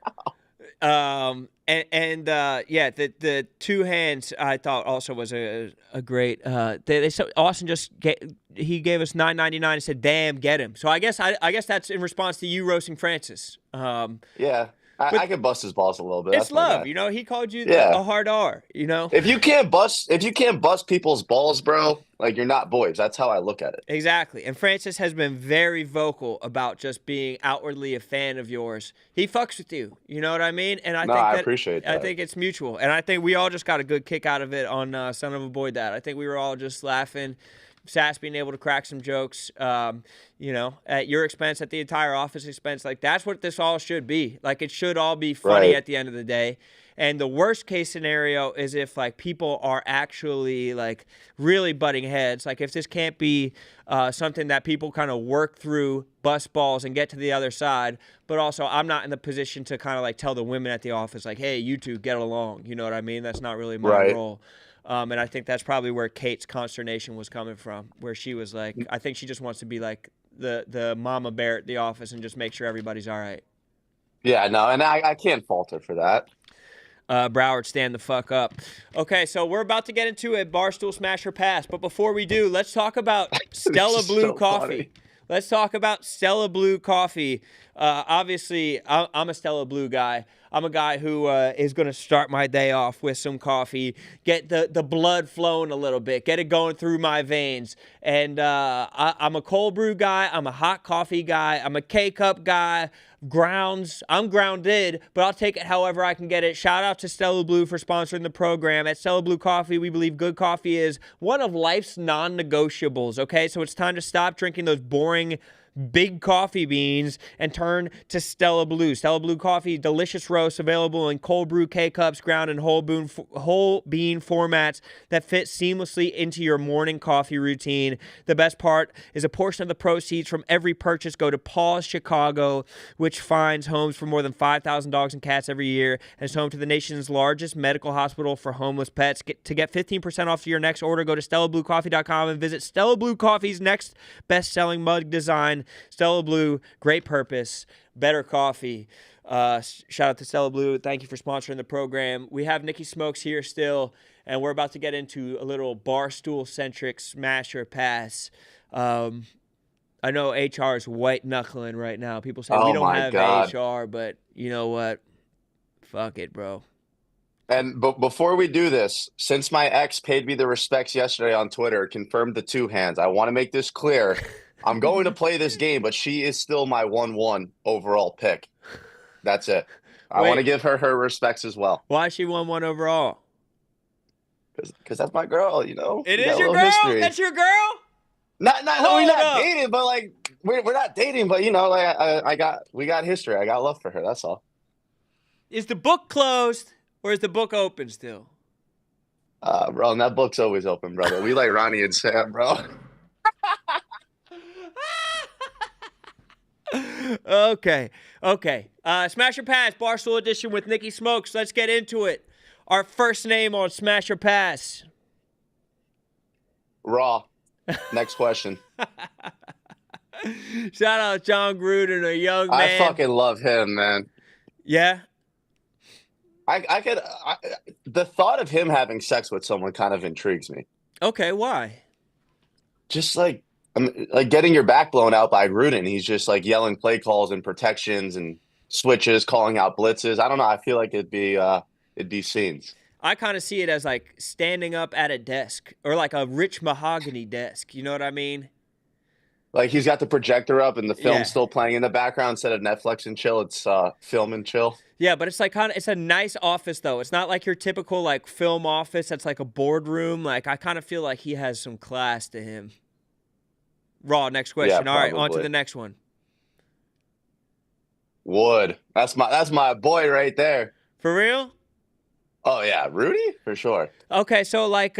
The two hands I thought also was a great. Austin he gave us $9.99 and said, "Damn, get him." So I guess that's in response to you roasting Francis. Yeah. I could bust his balls a little bit. It's That's my love, guy. you know. He called you Yeah. a hard R, you know. If you can't bust people's balls, bro, like you're not boys. That's how I look at it. Exactly. And Francis has been very vocal about just being outwardly a fan of yours. He fucks with you. You know what I mean? And I appreciate that. I think it's mutual. And I think we all just got a good kick out of it on Son of a Boy Dad. I think we were all just laughing. Sass being able to crack some jokes, you know, at your expense, at the entire office expense. Like, that's what this all should be. Like, it should all be funny Right. at the end of the day. And the worst case scenario is if, like, people are actually, like, really butting heads. Like, if this can't be something that people kind of work through, bust balls, and get to the other side. But also, I'm not in the position to kind of, like, tell the women at the office, like, hey, you two, get along. You know what I mean? That's not really my Right. role. And I think that's probably where Kate's consternation was coming from, where she was like, I think she just wants to be like the mama bear at the office and just make sure everybody's all right. Yeah, no, and I can't fault her for that. Broward, stand the fuck up. Okay, so we're about to get into a Barstool Smash or Pass, but before we do, let's talk about Stella is Blue so coffee. funny. Let's talk about Stella Blue coffee. Obviously, I'm a Stella Blue guy. I'm a guy who is going to start my day off with some coffee, get the blood flowing a little bit, get it going through my veins. And I'm a cold brew guy. I'm a hot coffee guy. I'm a K-cup guy. Grounds. I'm grounded, but I'll take it however I can get it. Shout out to Stella Blue for sponsoring the program. At Stella Blue Coffee, we believe good coffee is one of life's non-negotiables, okay? So it's time to stop drinking those boring big coffee beans and turn to Stella Blue. Stella Blue coffee, delicious roast, available in cold brew K-cups, ground and whole bean formats that fit seamlessly into your morning coffee routine. The best part is a portion of the proceeds from every purchase go to Paws Chicago, which finds homes for more than 5,000 dogs and cats every year and is home to the nation's largest medical hospital for homeless pets. To get 15% off your next order, go to StellaBlueCoffee.com and visit Stella Blue Coffee's next best-selling mug design. Stella Blue, great purpose, better coffee. Shout out to Stella Blue. Thank you for sponsoring the program. We have Nicky Smokes here still, and we're about to get into a little Barstool-centric smash or pass. I know HR is white-knuckling right now. People say we Oh don't my have God. HR, but you know what? Fuck it, bro. And before we do this, since my ex paid me the respects yesterday on Twitter, confirmed the two hands, I want to make this clear. I'm going to play this game, but she is still my 1-1 overall pick. That's it. I Wait. want to give her respects as well. Why is she 1-1 overall? Because that's my girl, you know? It We is got a your little girl? history. That's your girl? We're Hold not up. dating, but like we're not dating, but you know, like we got history. I got love for her. That's all. Is the book closed or is the book open still? Bro, and that book's always open, brother. We like Ronnie and Sam, bro. Okay. Smash or Pass, Barstool Edition with Nicky Smokes. Let's get into it. Our first name on Smash or Pass. Raw. Next question. Shout out John Gruden, a young man. I fucking love him, man. Yeah? The thought of him having sex with someone kind of intrigues me. Okay, why? Just like getting your back blown out by Gruden. He's just like yelling play calls and protections and switches, calling out blitzes. I don't know. I feel like it'd be scenes. I kind of see it as like standing up at a desk or like a rich mahogany desk. You know what I mean? Like he's got the projector up and the film's Yeah. still playing in the background instead of Netflix and chill. It's film and chill. Yeah, but it's like it's a nice office though. It's not like your typical like film office that's like a boardroom. Like I kind of feel like he has some class to him. Raw, next question. Yeah, All right, on to probably. the next one. Wood. That's my boy right there. For real? Oh yeah, Rudy for sure. Okay, so like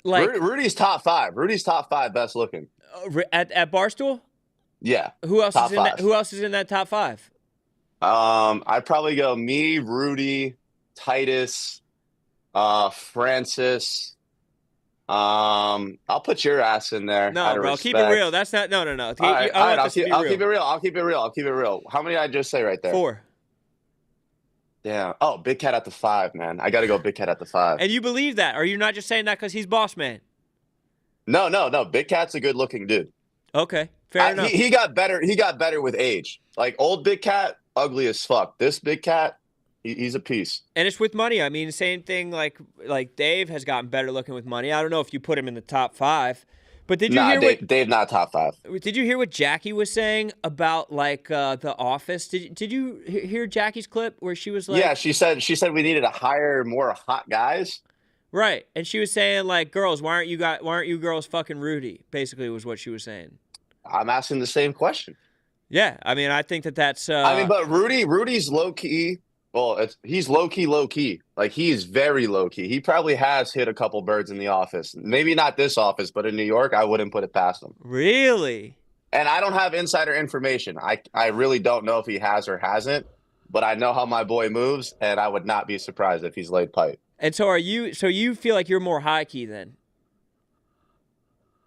Rudy's top 5. Rudy's top 5 best looking. at Barstool, Yeah. who else Top is in that? 5. Who else is in that top 5? I'd probably go me, Rudy, Titus, Francis. I'll put your ass in there. No, out of bro, keep it respect. real. That's not. No. All right, I all want right, I'll this to keep be I'll real. keep it real. I'll keep it real. How many did I just say right there? 4. Damn. Oh, Big Cat at the 5, man. I got to go Big Cat at the 5. And you believe that? Or you're not just saying that because he's boss man? No. Big Cat's a good looking dude. Okay, fair enough. He got better. He got better with age. Like old Big Cat, ugly as fuck. This big cat, he's a piece. And it's with money. I mean, same thing like Dave has gotten better looking with money. I don't know if you put him in the top 5, but did you Nah, hear Dave not top 5. Did you hear what Jackie was saying about like The Office? Did you hear Jackie's clip where she was like, Yeah, she said we needed to hire more hot guys. right? And she was saying like, girls, why aren't you girls fucking Rudy? Basically, was what she was saying. I'm asking the same question. Yeah, I mean, I think that's. I mean, but Rudy's low key. Well, he's low key. Like, he's very low key. He probably has hit a couple birds in the office. Maybe not this office, but in New York, I wouldn't put it past him. Really? And I don't have insider information. I really don't know if he has or hasn't, but I know how my boy moves, and I would not be surprised if he's laid pipe. And so are you? So you feel like you're more high key then?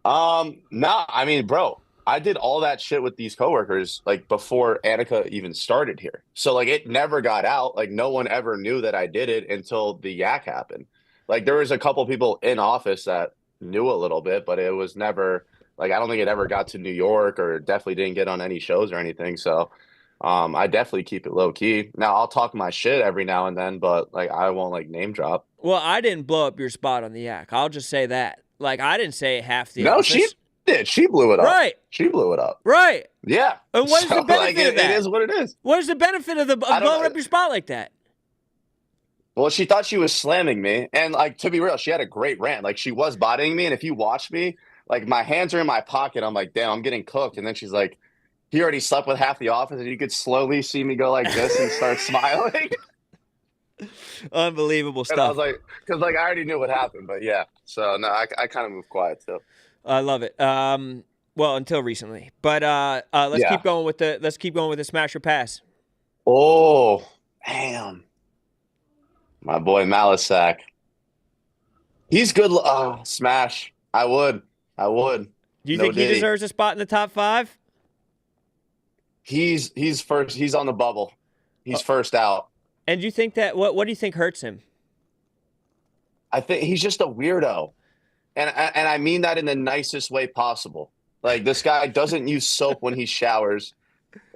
No, I mean, bro, I did all that shit with these coworkers like before Annika even started here. So like it never got out. Like no one ever knew that I did it until the yak happened. Like there was a couple people in office that knew a little bit, but it was never like I don't think it ever got to New York or definitely didn't get on any shows or anything. So I definitely keep it low key. Now I'll talk my shit every now and then, but like I won't like name drop. Well, I didn't blow up your spot on the yak. I'll just say that. Like I didn't say half the. No, office. she did. She blew it up. Right. She blew it up. Right. Yeah. And what is the benefit of that? It is what it is. What is the benefit of blowing up your spot like that? Well, she thought she was slamming me. And, like, to be real, she had a great rant. Like, she was bodying me. And if you watch me, like, my hands are in my pocket. I'm like, damn, I'm getting cooked. And then she's like, he already slept with half the office. And you could slowly see me go like this and start smiling. Unbelievable stuff. And I was like, because, like, I already knew what happened. But, yeah. So, no, I kind of moved quiet, too. I love it. Well, until recently. But let's keep going with the smash or pass. Oh, damn. My boy Malisack. He's good. Smash. I would. Do you think he deserves a spot in the top 5? He's first. He's on the bubble. He's first out. And do you think that what do you think hurts him? I think he's just a weirdo. And I mean that in the nicest way possible. Like, this guy doesn't use soap when he showers.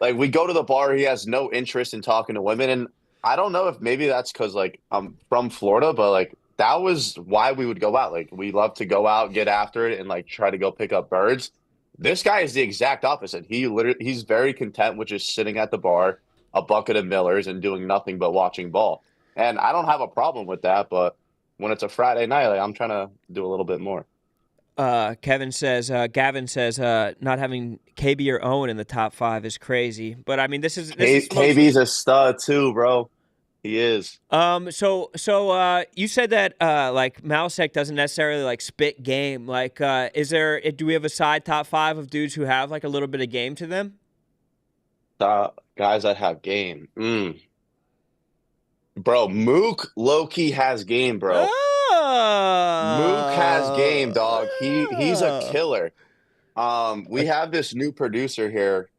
Like, we go to the bar, he has no interest in talking to women. And I don't know if maybe that's because, like, I'm from Florida, but, like, that was why we would go out. Like, we love to go out, get after it, and, like, try to go pick up birds. This guy is the exact opposite. He's very content with just sitting at the bar, a bucket of Millers, and doing nothing but watching ball. And I don't have a problem with that, but when it's a Friday night, like, I'm trying to do a little bit more. Gavin says, not having KB or Owen in the top 5 is crazy. But I mean, this is KB's a stud too, bro. He is. So you said that like Malisack doesn't necessarily like spit game. Like, do we have a side top 5 of dudes who have like a little bit of game to them? Guys that have game. Bro, Mook low-key has game, bro. Mook has game, dog. He's a killer. We have this new producer here.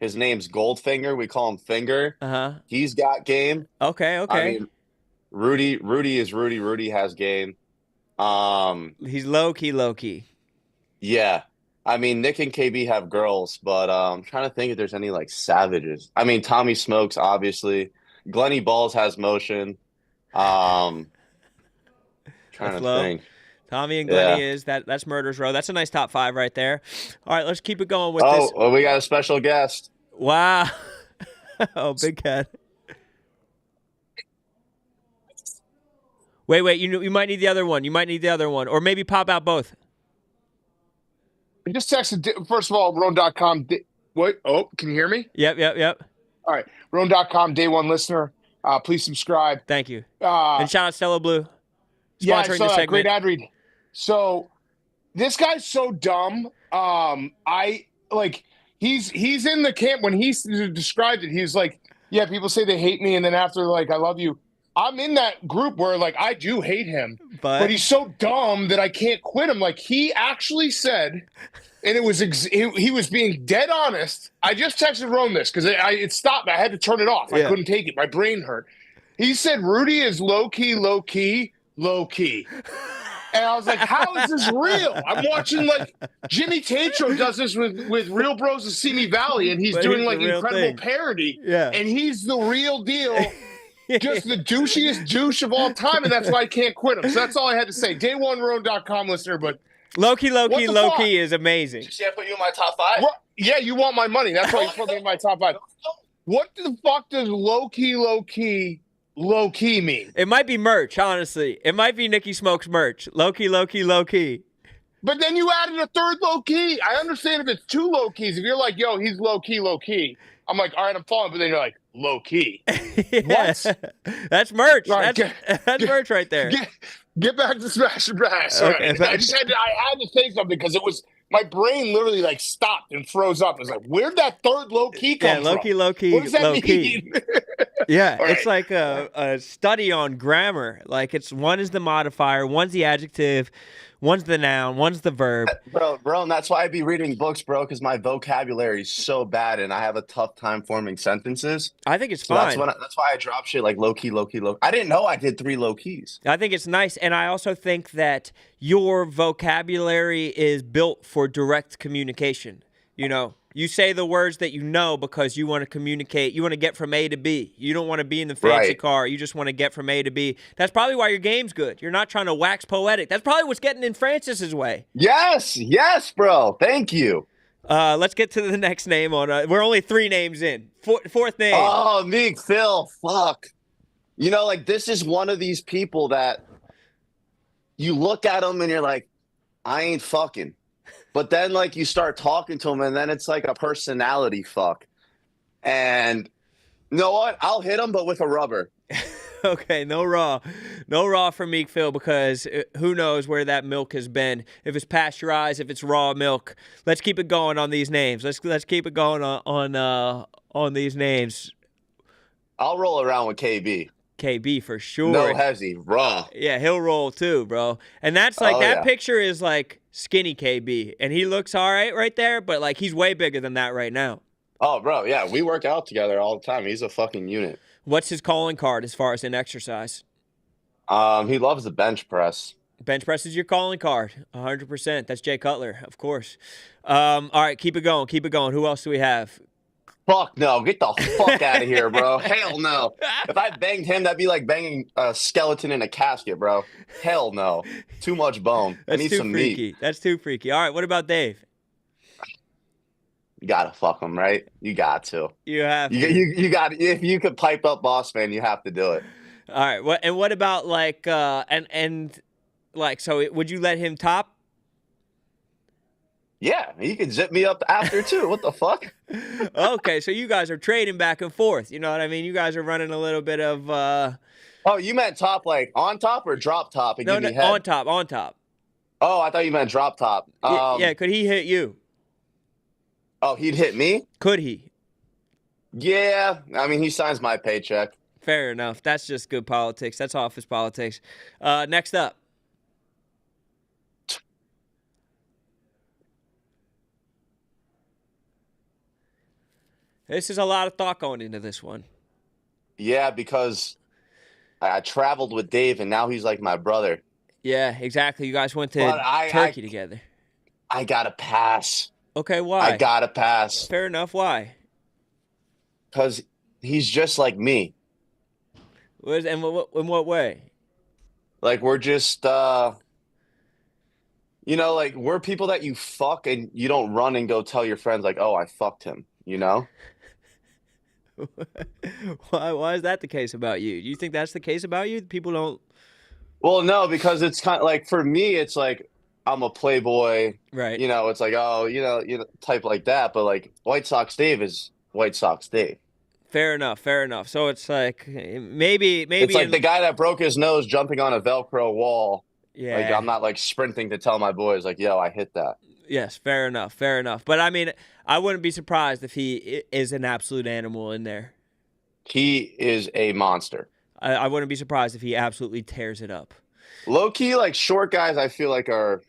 His name's Goldfinger. We call him Finger. He's got game. Okay. I mean, Rudy is Rudy. Rudy has game. He's low-key. Yeah. I mean, Nick and KB have girls, but I'm trying to think if there's any, like, savages. I mean, Tommy Smokes, obviously. Glenny Balls has motion. Trying to think. Tommy and Glenny is that's Murder's Row. That's a nice top 5 right there. All right, let's keep it going with this. Oh, we got a special guest. Wow. Oh, big cat. Wait. You might need the other one. Or maybe pop out both. I just texted, first of all, Roan.com. What? Oh, can you hear me? Yep. All right. Roan.com, day one listener. Please subscribe. Thank you. And shout out Stella Blue. Yeah, Sponsoring I saw the that. segment. Great ad read. So this guy's so dumb. He's in the camp when he described it. He's like, yeah, people say they hate me, and then after, like, I love you. I'm in that group where, like, I do hate him, but he's so dumb that I can't quit him. Like, he actually said, and it was he was being dead honest. I just texted Roan this because it stopped. I had to turn it off. I couldn't take it. My brain hurt. He said Rudy is low key. And I was like, how is this real? I'm watching like Jimmy Tatro does this with Real Bros of Simi Valley, and he's doing like incredible parody. Yeah. And he's the real deal, just the douchiest douche of all time, and that's why I can't quit him. So that's all I had to say. Day1road.com listener, but Loki is amazing. You see I put you in my top 5? What? Yeah, you want my money. That's why you put me in my top 5. What the fuck does low key mean? It might be merch, honestly. It might be Nicky Smokes merch. Low key. But then you added a third low key. I understand if it's 2 low keys. If you're like, yo, he's low key. I'm like, all right, I'm following. But then you're like, low key. What? That's merch. Right, That's merch right there. Get back to Smash and Bash. Okay, Right. I had to say something because it was my brain literally like stopped and froze up. It was like, where'd that third low key come from? Low key. What does that mean? Key. Yeah, All it's right. like a study on grammar. Like one is the modifier, one's the adjective, one's the noun, one's the verb. Bro, and that's why I be reading books, bro, because my vocabulary is so bad and I have a tough time forming sentences. I think it's So fine. that's why I drop shit like low key. I didn't know I did 3 low keys. I think it's nice, and I also think that your vocabulary is built for direct communication. You know, you say the words that you know because you want to communicate. You want to get from A to B. You don't want to be in the fancy Right. car. You just want to get from A to B. That's probably why your game's good. You're not trying to wax poetic. That's probably what's getting in Francis's way. Yes, bro. Thank you. Let's get to the next name on. We're only 3 names in. Fourth name. Oh, Meek Phil. Fuck. You know, like this is one of these people that you look at them and you're like, I ain't fucking. But then like you start talking to him and then it's like a personality fuck. And you know what? I'll hit him, but with a rubber. Okay, no raw for Meek Phil because who knows where that milk has been. If it's pasteurized, if it's raw milk. Let's keep it going on these names. Let's keep it going on these names. I'll roll around with KB. KB for sure. No hezzy, raw. Yeah, he'll roll too, bro. And that's like that yeah. picture is like skinny KB, and he looks all right there, but like he's way bigger than that right now. Oh, bro, yeah, we work out together all the time. He's a fucking unit. What's his calling card as far as in exercise? He loves the bench press. Bench press is your calling card, 100%. That's Jay Cutler, of course. All right, keep it going. Who else do we have? Fuck no. Get the fuck out of here, bro. Hell no. If I banged him, that'd be like banging a skeleton in a casket, bro. Hell no. Too much bone. I need some freaky. meat. That's too freaky. All right, what about Dave? You gotta fuck him, right? You got to. You have to. You got. If you could pipe up Boss Man, you have to do it. All right. What about like so would you let him top? Yeah, he could zip me up after too. What the fuck? Okay, so you guys are trading back and forth. You know what I mean? You guys are running a little bit of Oh, you meant top like on top or drop top and no, give me no, head? on top. Oh, I thought you meant drop top. Yeah, could he hit you? Oh, he'd hit me? Could he? Yeah. I mean, he signs my paycheck. Fair enough. That's just good politics. That's office politics. Next up. This is a lot of thought going into this one. Yeah, because I traveled with Dave, and now he's like my brother. Yeah, exactly. You guys went to Turkey together. I gotta pass. Okay, why? I gotta pass. Fair enough. Why? Because he's just like me. In what way? Like, we're just, like, we're people that you fuck and you don't run and go tell your friends, like, oh, I fucked him, you know? Why is that the case about you? Do you think that's the case about you? People don't. Well, no, because it's kind of like, for me, it's like, I'm a playboy. Right. You know, it's like, oh, type like that. But like White Sox Dave is White Sox Dave. Fair enough. So it's like maybe it's like the guy that broke his nose jumping on a Velcro wall. Yeah. Like, I'm not like sprinting to tell my boys like, yo, I hit that. Yes, fair enough. But I mean, I wouldn't be surprised if he is an absolute animal in there. He is a monster. I wouldn't be surprised if he absolutely tears it up. Low key, like short guys, I feel like are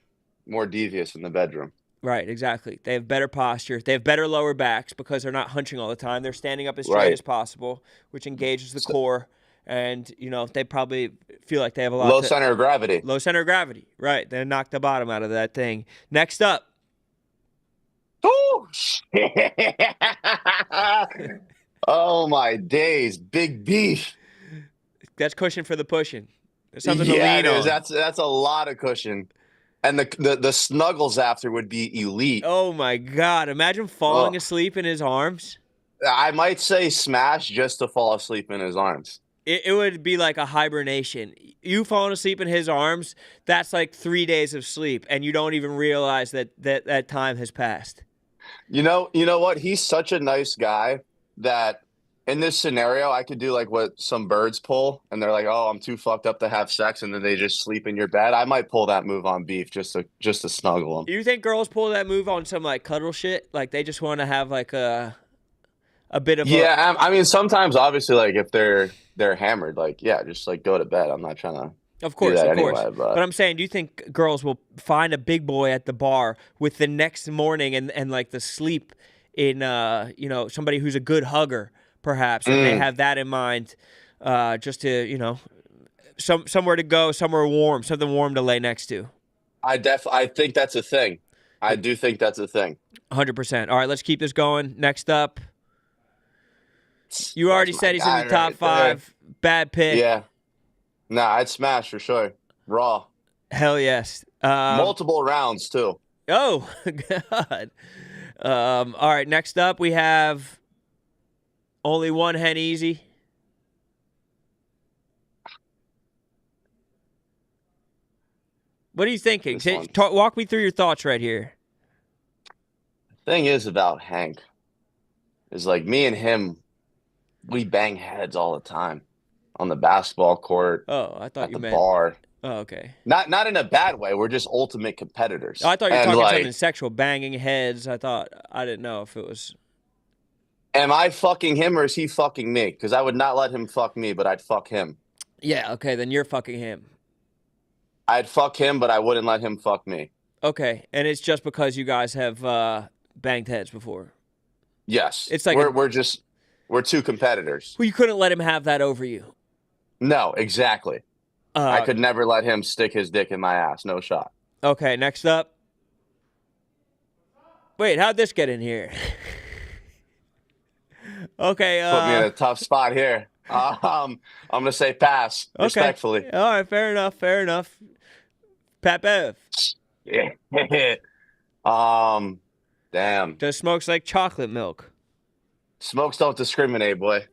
more devious in the bedroom. Right, exactly. They have better posture. They have better lower backs because they're not hunching all the time. They're standing up as straight as possible, which engages the core. and they probably feel like they have a lot. Low center of gravity. Low center of gravity, right? They knock the bottom out of that thing. Next up. Oh shit! Oh my days, big beef. That's cushion for the pushing. There's something Yeah, to lean on. That's a lot of cushion. And the snuggles after would be elite. Oh my God. Imagine falling asleep in his arms. I might say smash just to fall asleep in his arms. It would be like a hibernation. You falling asleep in his arms, that's like 3 days of sleep, and you don't even realize that time has passed. You know what? He's such a nice guy that in this scenario, I could do like what some birds pull, and they're like, "Oh, I'm too fucked up to have sex," and then they just sleep in your bed. I might pull that move on beef just to snuggle him. You think girls pull that move on some like cuddle shit? Like they just want to have like a bit of I mean, sometimes obviously like if they're hammered, like just like go to bed. I'm not trying to. Of course. Anyway, but I'm saying, do you think girls will find a big boy at the bar with the next morning and like the sleep in somebody who's a good hugger? Perhaps, and they have that in mind, just to somewhere to go, somewhere warm, something warm to lay next to. I think that's a thing. I do think that's a thing. 100%. All right, let's keep this going. Next up, you already said he's in the top 5. Bad pick. Yeah. Nah, I'd smash for sure. Raw. Hell yes. Multiple rounds too. Oh God. All right. Next up, we have. Only one hen easy. What are you thinking? Walk me through your thoughts right here. The thing is about Hank is like me and him, we bang heads all the time on the basketball court. Oh, I thought at you the meant bar. Oh, okay. Not in a bad way. We're just ultimate competitors. Oh, I thought you were talking something sexual, banging heads. I didn't know if it was. Am I fucking him or is he fucking me? Because I would not let him fuck me, but I'd fuck him. Yeah, okay, then you're fucking him. I'd fuck him, but I wouldn't let him fuck me. Okay, and it's just because you guys have banged heads before. Yes. It's like we're two competitors. Well, you couldn't let him have that over you. No, exactly. I could never let him stick his dick in my ass. No shot. Okay, next up. Wait, how'd this get in here? Okay. Put me in a tough spot here. I'm gonna say pass, respectfully. All right, fair enough. Pat Bev. Yeah. Damn. Does Smokes like chocolate milk? Smokes don't discriminate, boy.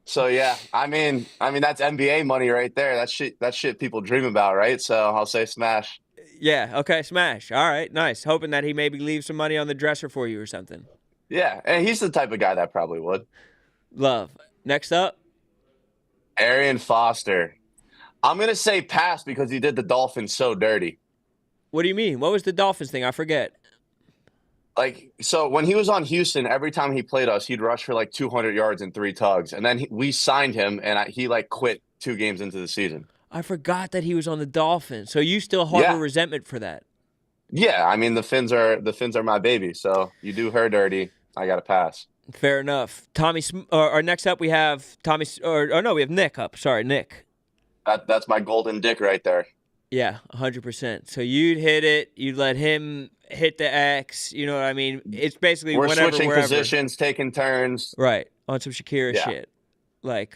So yeah, I mean that's NBA money right there. That's shit people dream about, right? So I'll say smash. Yeah. Okay, smash. All right, nice. Hoping that he maybe leaves some money on the dresser for you or something. Yeah, and he's the type of guy that probably would. Love. Next up, Arian Foster. I'm gonna say pass because he did the Dolphins so dirty. What do you mean? What was the Dolphins thing? I forget. Like, so when he was on Houston, every time he played us, he'd rush for like 200 yards and 3 tugs. And then we signed him, and he like quit 2 games into the season. I forgot that he was on the Dolphins. So you still harbor resentment for that? Yeah, I mean the Finns are my baby. So you do her dirty, I got to pass. Fair enough. Or next up we have Tommy. Or no, we have Nick up. Sorry, Nick. That's my golden dick right there. Yeah, 100%. So you'd hit it. You'd let him hit the X. You know what I mean? It's basically we're whenever, switching wherever. positions, taking turns. Right, on some Shakira shit. Like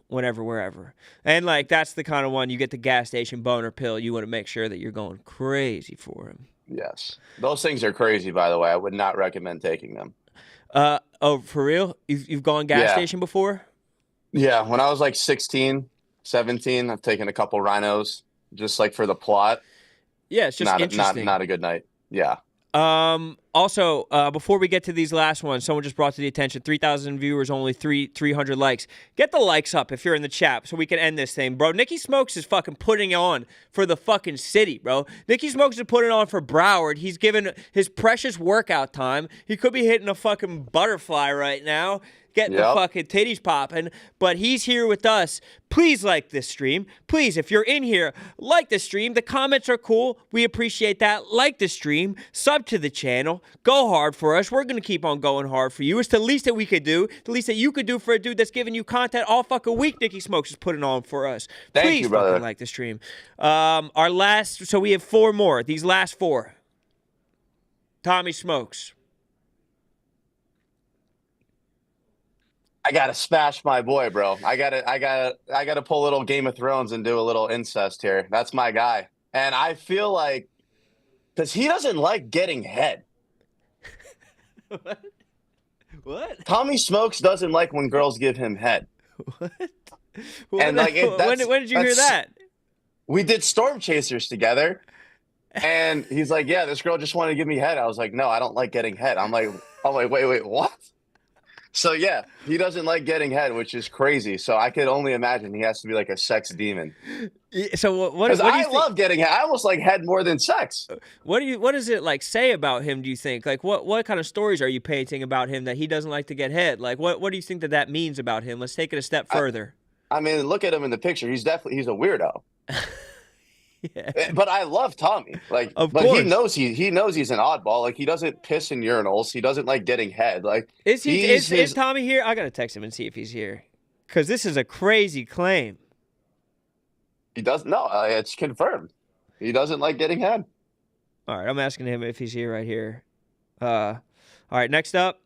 whenever, wherever. And like that's the kind of one you get the gas station boner pill. You want to make sure that you're going crazy for him. Yes. Those things are crazy, by the way. I would not recommend taking them. Oh, for real? You've gone gas station before? Yeah, when I was like 16, 17, I've taken a couple rhinos just like for the plot. Yeah, it's just interesting. Not a good night. Yeah. Also, before we get to these last ones, someone just brought to the attention, 3,000 viewers, only 300 likes. Get the likes up if you're in the chat so we can end this thing, bro. Nicky Smokes is fucking putting on for the fucking city, bro. Nicky Smokes is putting on for Broward. He's given his precious workout time. He could be hitting a fucking butterfly right now. getting the fucking titties popping, but he's here with us. Please like this stream. Please, if you're in here, like the stream. The comments are cool. We appreciate that. Like the stream. Sub to the channel. Go hard for us. We're going to keep on going hard for you. It's the least that we could do. The least that you could do for a dude that's giving you content all fucking week. Nicky Smokes is putting on for us. Thank you, brother. Fucking like the stream. Our last, so we have 4 more. These last 4. Tommy Smokes. I gotta smash my boy, bro. I gotta pull a little Game of Thrones and do a little incest here. That's my guy. And I feel like, because he doesn't like getting head. What? Tommy Smokes doesn't like when girls give him head. What? And like, when did you hear that? We did Storm Chasers together, and he's like, "Yeah, this girl just wanted to give me head." I was like, "No, I don't like getting head." I'm like, wait, what? So yeah, he doesn't like getting head, which is crazy. So I could only imagine he has to be like a sex demon. So what do you I think? love getting head. I almost like head more than sex. What does it like say about him, do you think? Like what kind of stories are you painting about him that he doesn't like to get head? Like what do you think that means about him? Let's take it a step further. I mean, look at him in the picture. He's a weirdo. Yeah. But I love Tommy. Like, of but course. he knows he's an oddball. Like, he doesn't piss in urinals. He doesn't like getting head. Like, is Tommy here? I gotta text him and see if he's here, because this is a crazy claim. He doesn't. No, it's confirmed. He doesn't like getting head. All right, I'm asking him if he's here right here. All right, next up.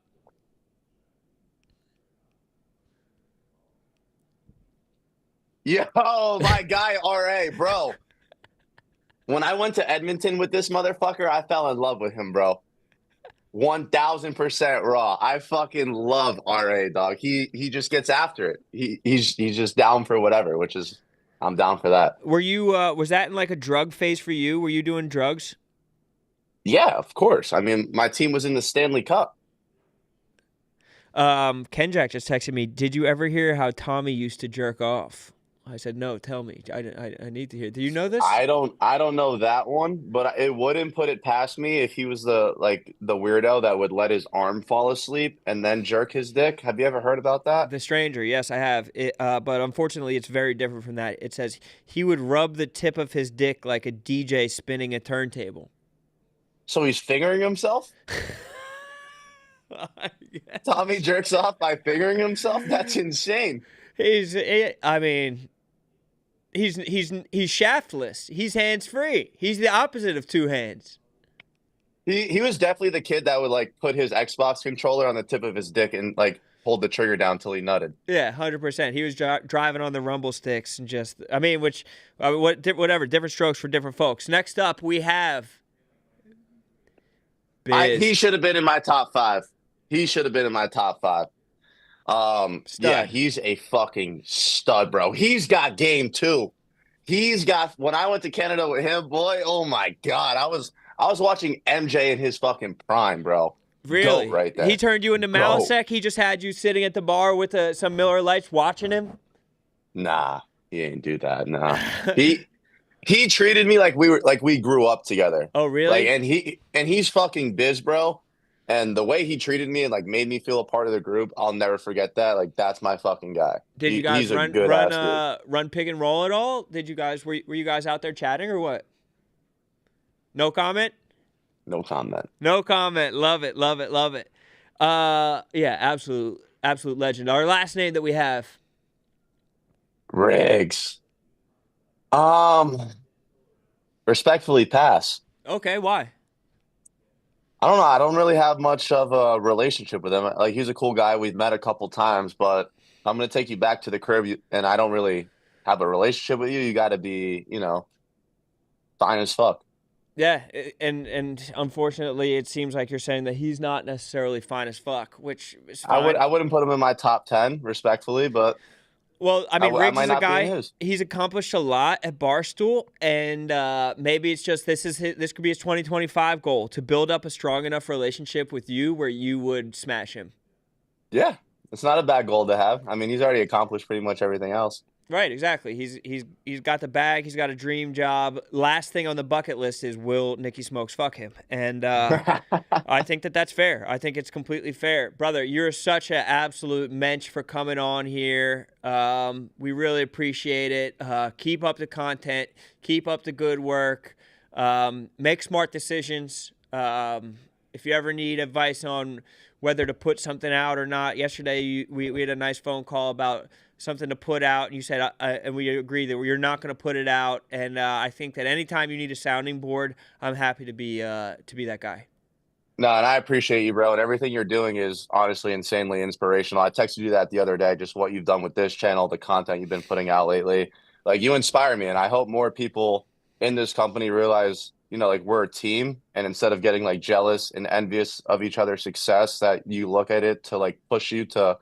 Yo, my guy, RA, bro. When I went to Edmonton with this motherfucker, I fell in love with him, bro. 1000% raw. I fucking love RA, dog. He just gets after it. He's just down for whatever, which is, I'm down for that. Were you was that in like a drug phase for you? Were you doing drugs? Yeah, of course. I mean, my team was in the Stanley Cup. Ken Jack just texted me, did you ever hear how Tommy used to jerk off? I said, no, tell me. I need to hear. Do you know this? I don't know that one, but it wouldn't put it past me if he was the weirdo that would let his arm fall asleep and then jerk his dick. Have you ever heard about that? The Stranger, yes, I have. But unfortunately, it's very different from that. It says he would rub the tip of his dick like a DJ spinning a turntable. So he's fingering himself? Yes. Tommy jerks off by fingering himself? That's insane. He's shaftless. He's hands-free. He's the opposite of two hands. He was definitely the kid that would like put his Xbox controller on the tip of his dick and like hold the trigger down till he nutted. Yeah, 100%. He was driving on the rumble sticks and just, I mean, whatever, different strokes for different folks. Next up, we have Biz. He should have been in my top 5. Yeah, he's a fucking stud, bro. He's got game too. When I went to Canada with him, boy, oh my God. I was watching MJ in his fucking prime, bro. Really? Goat right there. He turned you into Malasek? He just had you sitting at the bar with some Miller Lights watching him? Nah, he ain't do that. Nah. He treated me like we grew up together. Oh, really? Like, and he's fucking biz, bro. And the way he treated me and like made me feel a part of the group, I'll never forget that. Like, that's my fucking guy. Did you guys he's run pick and roll at all? Did you guys were you guys out there chatting or what? No comment? No comment. No comment. Love it. Love it. Love it. Yeah, absolute legend. Our last name that we have. Riggs. Respectfully pass. Okay, why? I don't know. I don't really have much of a relationship with him. Like, he's a cool guy. We've met a couple times, but I'm going to take you back to the crib, and I don't really have a relationship with you. You got to be, fine as fuck. Yeah, and unfortunately, it seems like you're saying that he's not necessarily fine as fuck, which is fine. I wouldn't put him in my top 10, respectfully, but... Well, I mean, Riggs is a guy, be he's accomplished a lot at Barstool, and maybe it's just this could be his 2025 goal, to build up a strong enough relationship with you where you would smash him. Yeah, it's not a bad goal to have. I mean, he's already accomplished pretty much everything else. Right, exactly. He's got the bag. He's got a dream job. Last thing on the bucket list is will Nicky Smokes fuck him? And I think that's fair. I think it's completely fair, brother. You're such an absolute mensch for coming on here. We really appreciate it. Keep up the content. Keep up the good work. Make smart decisions. If you ever need advice on whether to put something out or not, yesterday we had a nice phone call about something to put out, and you said, and we agreed that you're not going to put it out. And I think that anytime you need a sounding board, I'm happy to be that guy. No, and I appreciate you, bro. And everything you're doing is honestly insanely inspirational. I texted you that the other day, just what you've done with this channel, the content you've been putting out lately. Like, you inspire me, and I hope more people in this company realize, like, we're a team, and instead of getting like jealous and envious of each other's success, that you look at it to like push you to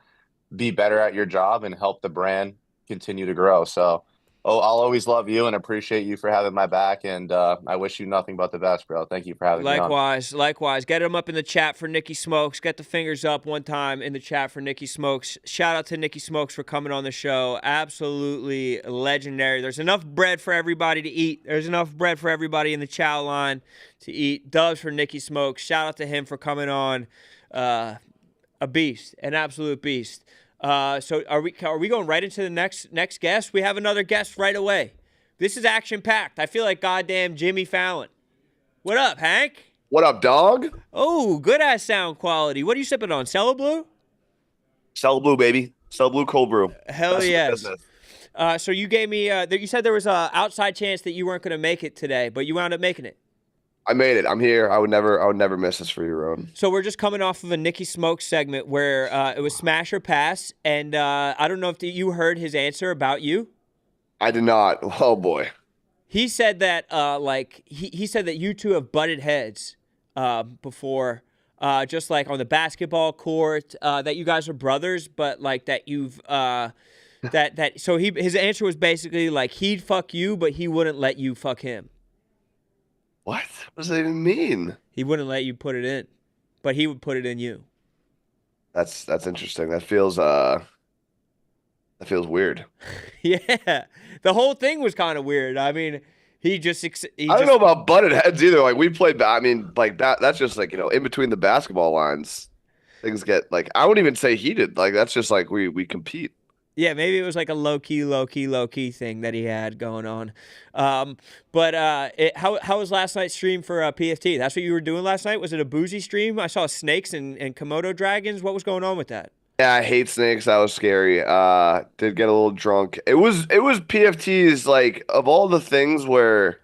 be better at your job and help the brand continue to grow. So, I'll always love you and appreciate you for having my back. And I wish you nothing but the best, bro. Thank you for having me on. Likewise. Get them up in the chat for Nicky Smokes. Get the fingers up one time in the chat for Nicky Smokes. Shout out to Nicky Smokes for coming on the show. Absolutely legendary. There's enough bread for everybody to eat. There's enough bread for everybody in the chow line to eat. Dubs for Nicky Smokes. Shout out to him for coming on. A beast, an absolute beast. So are we going right into the next guest? We have another guest right away. This is action packed. I feel like goddamn Jimmy Fallon. What up, Hank? What up, dog? Oh, good ass sound quality. What are you sipping on? Stella Blue? Stella Blue, baby. Stella Blue cold brew. Hell yes. So you gave me. You said there was a outside chance that you weren't going to make it today, but you wound up making it. I made it. I'm here. I would never miss this for you, Roan. So we're just coming off of a Nicky Smokes segment where it was smash or pass, and I don't know if you heard his answer about you. I did not. Oh boy. He said that he said that you two have butted heads before, just like on the basketball court, that you guys are brothers, but like that you've so his answer was basically like he'd fuck you, but he wouldn't let you fuck him. What does that even mean? He wouldn't let you put it in, but he would put it in you. That's interesting. That feels weird. Yeah, the whole thing was kind of weird. I mean, I don't know about butted heads either. Like we played. I mean, like that's just like in between the basketball lines, things get like I wouldn't even say heated. Like that's just like we compete. Yeah, maybe it was like a low key thing that he had going on. But how was last night's stream for PFT? That's what you were doing last night? Was it a boozy stream? I saw snakes and Komodo dragons. What was going on with that? Yeah, I hate snakes. That was scary. Did get a little drunk. It was PFT's, like, of all the things where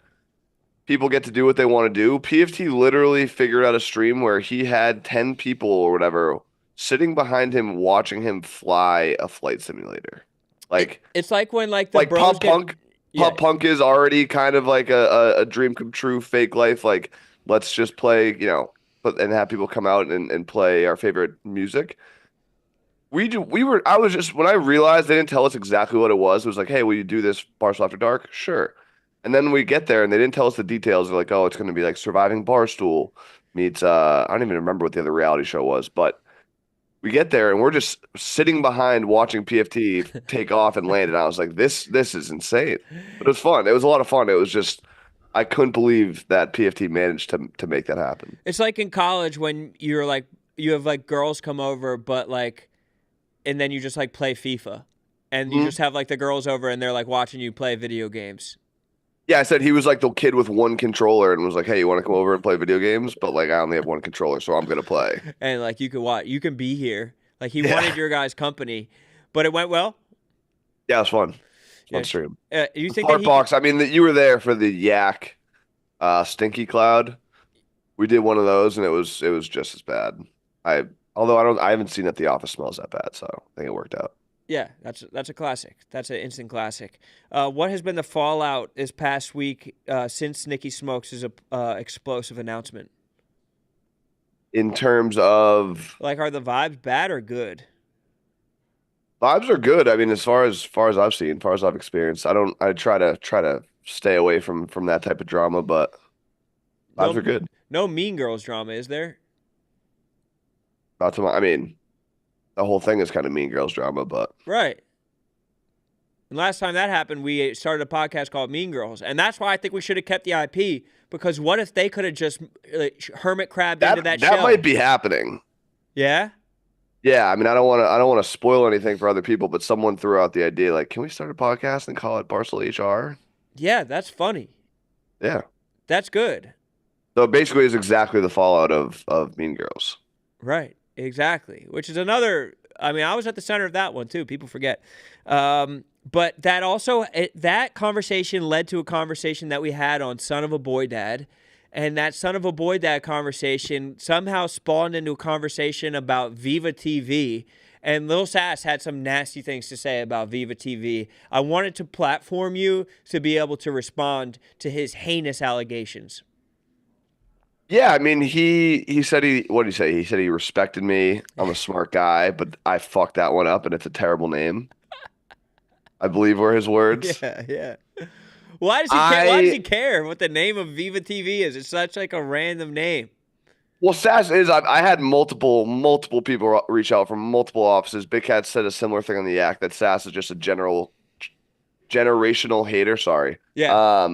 people get to do what they want to do, PFT literally figured out a stream where he had 10 people or whatever sitting behind him watching him fly a flight simulator. Like it's like when like the bros Pop Punk is already kind of like a dream come true fake life. Like let's just play, and have people come out and play our favorite music. When I realized they didn't tell us exactly what it was like, hey, will you do this Barstool After Dark? Sure. And then we get there and they didn't tell us the details. They're like, oh, it's going to be like Surviving Barstool meets, I don't even remember what the other reality show was, but we get there and we're just sitting behind watching PFT take off and land. And I was like, this is insane. But it was fun. It was a lot of fun. It was just, I couldn't believe that PFT managed to make that happen. It's like in college when you're like, you have like girls come over, but like, and then you just like play FIFA and you just have like the girls over and they're like watching you play video games. Yeah, I said he was like the kid with one controller and was like, hey, you want to come over and play video games? But like, I only have one controller, so I'm going to play. And like, you can be here. Like he wanted your guys' company, but it went well. Yeah, it was fun. Fun stream. You think Fart Box, I mean, you were there for the Yak Stinky Cloud. We did one of those and it was just as bad. I haven't seen that The Office smells that bad, so I think it worked out. Yeah, that's a classic. That's an instant classic. What has been the fallout this past week since Nicky Smokes' explosive announcement? In terms of like, are the vibes bad or good? Vibes are good. I mean, as far as I've seen, as far as I've experienced, I try to stay away from that type of drama, but vibes are good. No Mean Girls drama, is there? I mean, the whole thing is kind of Mean Girls drama, but right. And last time that happened, we started a podcast called Mean Girls. And that's why I think we should have kept the IP, because what if they could have just hermit crabbed into that show? That might be happening. Yeah? Yeah, I mean, I don't want to spoil anything for other people, but someone threw out the idea, like, can we start a podcast and call it Barstool HR? Yeah, that's funny. Yeah. That's good. So basically, it's exactly the fallout of Mean Girls. Right, exactly. Which is another, I mean, I was at the center of that one too. People forget. But that also, that conversation led to a conversation that we had on Son of a Boy Dad. And that Son of a Boy Dad conversation somehow spawned into a conversation about Viva TV. And Lil Sas had some nasty things to say about Viva TV. I wanted to platform you to be able to respond to his heinous allegations. Yeah, I mean, he said what did he say? He said he respected me. I'm a smart guy, but I fucked that one up, and it's a terrible name. I believe were his words. Yeah. Why does he care what the name of Viva TV is? It's such like a random name. Well, Sas is. I had multiple people reach out from multiple offices. Big Cat said a similar thing on the Yak, that Sas is just a generational hater. Sorry. Yeah.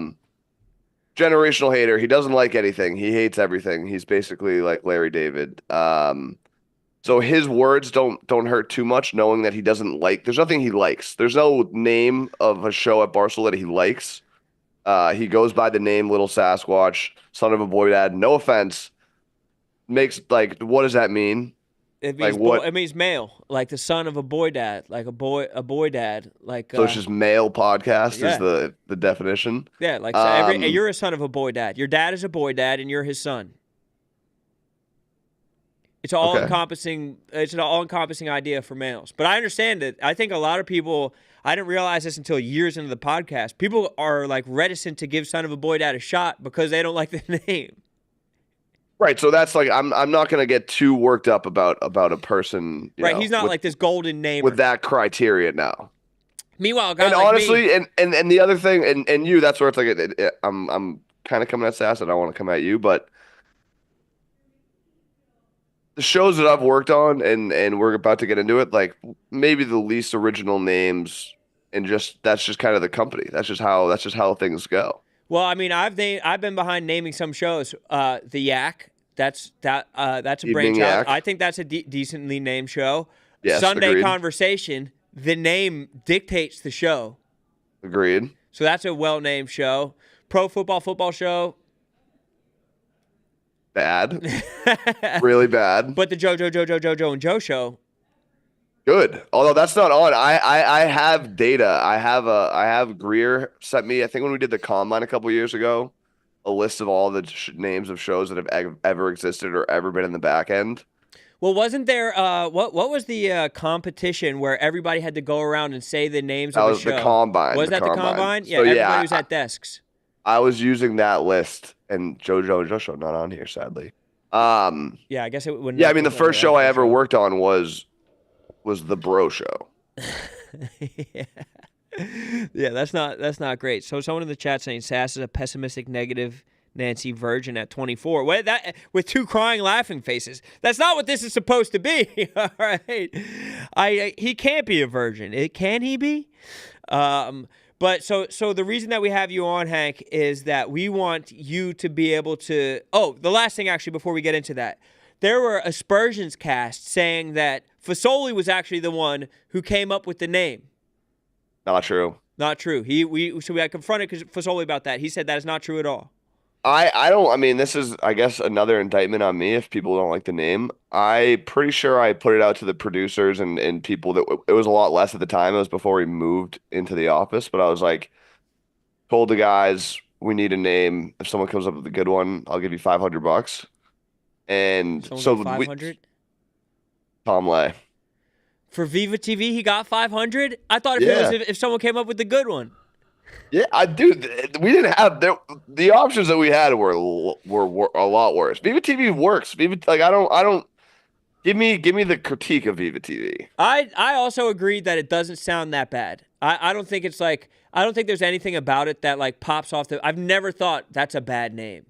Generational hater. He doesn't like anything. He hates everything. He's basically like Larry David. So his words don't hurt too much, knowing that he doesn't like. There's nothing he likes. There's no name of a show at Barstool that he likes. He goes by the name Little Sasquatch, Son of a Boy Dad. No offense. Makes, like, what does that mean? It means like what? It means male, like the son of a boy dad, like a boy dad, like. So it's just male podcast is the definition. Yeah, like so you're a son of a boy dad. Your dad is a boy dad, and you're his son. It's all encompassing. It's an all-encompassing idea for males. But I understand it. I think a lot of people. I didn't realize this until years into the podcast. People are like reticent to give Son of a Boy Dad a shot because they don't like the name. Right. So that's like I'm not gonna get too worked up about a person. Right. He's not like this golden name with that criteria now. Meanwhile, a guy and like honestly, me, and the other thing, and you, that's where it's like I'm kind of coming at Sass, and I want to come at you, but the shows that I've worked on, and we're about to get into it, like maybe the least original names, and that's just kind of the company. That's just how things go. Well, I mean, I've been behind naming some shows. The Yak, that's a brainchild. I think that's a decently named show. Yes, Sunday agreed. Conversation, the name dictates the show. Agreed. So that's a well-named show. Pro football show. Bad. Really bad. But the Joe and Joe show. Good. Although that's not on. I have data. I have Greer sent me, I think when we did the Combine a couple years ago, a list of all the names of shows that have ever existed or ever been in the back end. Well, wasn't there what was the competition where everybody had to go around and say the names of the show? That was the Combine. Was that the Combine? Yeah, so, everybody was at desks. I was using that list, and JoJo and Joe show not on here, sadly. Yeah, I guess it would. Yeah, I mean, the first show I ever worked on was the Bro Show. Yeah, that's not great. So someone in the chat saying Sass is a pessimistic, negative Nancy virgin at 24. Well, that with two crying, laughing faces. That's not what this is supposed to be. All right, he can't be a virgin. Can he be? But so the reason that we have you on, Hank, is that we want you to be able to. Oh, the last thing actually before we get into that, there were aspersions cast saying that Fasoli was actually the one who came up with the name. Not true. Not true. We had confronted Fasoli about that. He said that is not true at all. I mean, this is, I guess, another indictment on me if people don't like the name. I'm pretty sure I put it out to the producers and people that it was a lot less at the time. It was before we moved into the office, but I was like, told the guys, we need a name. If someone comes up with a good one, I'll give you $500. And so 500? Tom Lay. For Viva TV, he got 500? I thought if someone came up with a good one. Yeah, we didn't have the options that we had were a lot worse. Viva TV works. I don't give me the critique of Viva TV. I also agreed that it doesn't sound that bad. I don't think it's like I don't think there's anything about it that like pops off I've never thought that's a bad name.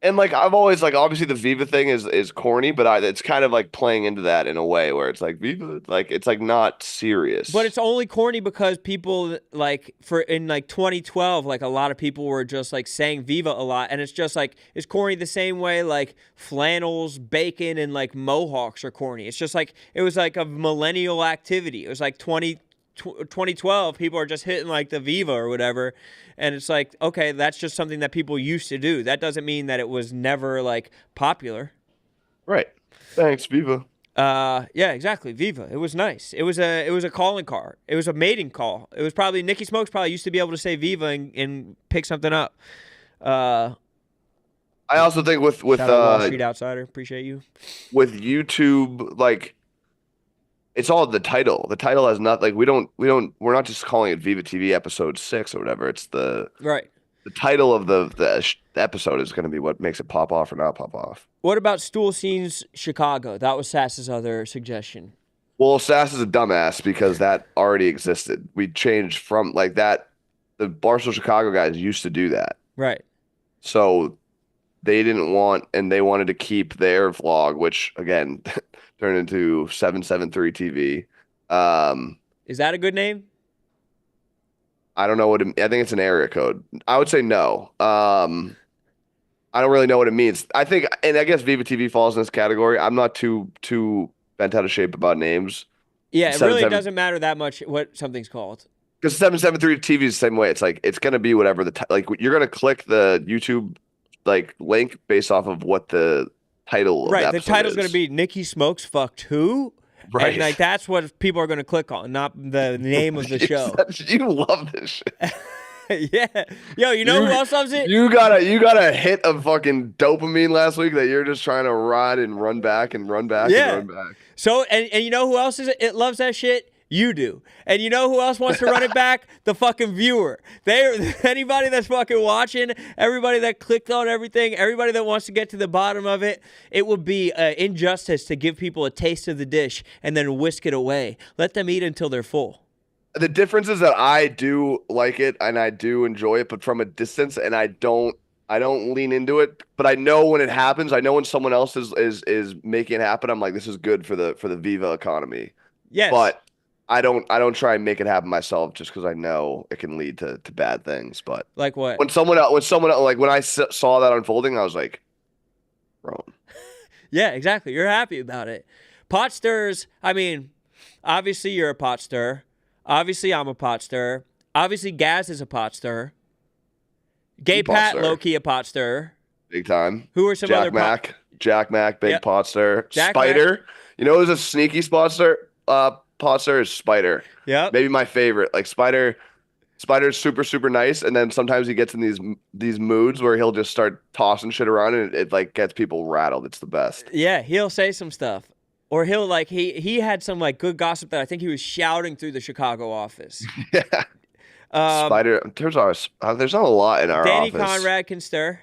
And like I've always like obviously the Viva thing is corny, but it's kind of like playing into that in a way where it's like Viva, like it's like not serious. But it's only corny because people like in like 2012, like a lot of people were just like saying Viva a lot, and it's just like it's corny the same way like flannels, bacon, and like mohawks are corny. It's just like it was like a millennial activity. It was like 2012, people are just hitting like the Viva or whatever. And it's like, okay, that's just something that people used to do. That doesn't mean that it was never like popular. Right. Thanks, Viva. Yeah, exactly. Viva. It was nice. It was a calling card. It was a mating call. It was probably Nicky Smokes probably used to be able to say Viva and pick something up. I also think with shout out Wall Street Outsider, appreciate you. With YouTube, like it's all the title. The title has not like we're not just calling it Viva TV episode 6 or whatever. It's the title of the episode is going to be what makes it pop off or not pop off. What about Stool Scenes Chicago? That was Sass's other suggestion. Well, Sass is a dumbass because that already existed. We changed from like that. The Barstool Chicago guys used to do that. Right. So they didn't want, and they wanted to keep their vlog, which again turned into 773 TV. Is that a good name? I don't know what I think it's an area code. I would say no. I don't really know what it means. I think, and I guess Viva TV falls in this category. I'm not too bent out of shape about names. Yeah, it really doesn't matter that much what something's called. Because 773 TV is the same way. It's like it's gonna be whatever like you're gonna click the YouTube like link based off of what the title of the episode the title's is. Gonna be Nicky Smokes fucked who? Right. And like that's what people are gonna click on, not the name of the show. You love this shit. Yeah. Yo, you know who else loves it? You got a hit of fucking dopamine last week that you're just trying to ride and run back and run back and run back. So and you know who else it loves that shit? You do. And you know who else wants to run it back? The fucking viewer. Anybody that's fucking watching, everybody that clicked on everything, everybody that wants to get to the bottom of it, it would be injustice to give people a taste of the dish and then whisk it away. Let them eat until they're full. The difference is that I do like it and I do enjoy it, but from a distance, and I don't lean into it. But I know when it happens. I know when someone else is making it happen. I'm like, this is good for the Viva economy. Yes. But I don't try and make it happen myself just because I know it can lead to bad things. But like what? When someone else, like when I saw that unfolding, I was like, wrong. Yeah, exactly. You're happy about it. Pot stirs. I mean, obviously you're a pot stir. Obviously I'm a pot stir. Obviously Gaz is a pot stir. Gay Pat, low-key a pot stir. Big time. Who are some Jack other Mac? Jack Mac, big pot stir. Jack Spider. Mac. You know who's a sneaky pot stir is Spider. Yeah. Maybe my favorite. Like Spider's super, super nice. And then sometimes he gets in these moods where he'll just start tossing shit around and it like gets people rattled. It's the best. Yeah, he'll say some stuff. Or he'll like he had some like good gossip that I think he was shouting through the Chicago office. Yeah. Spider, there's not a lot in our Danny office. Conrad can stir.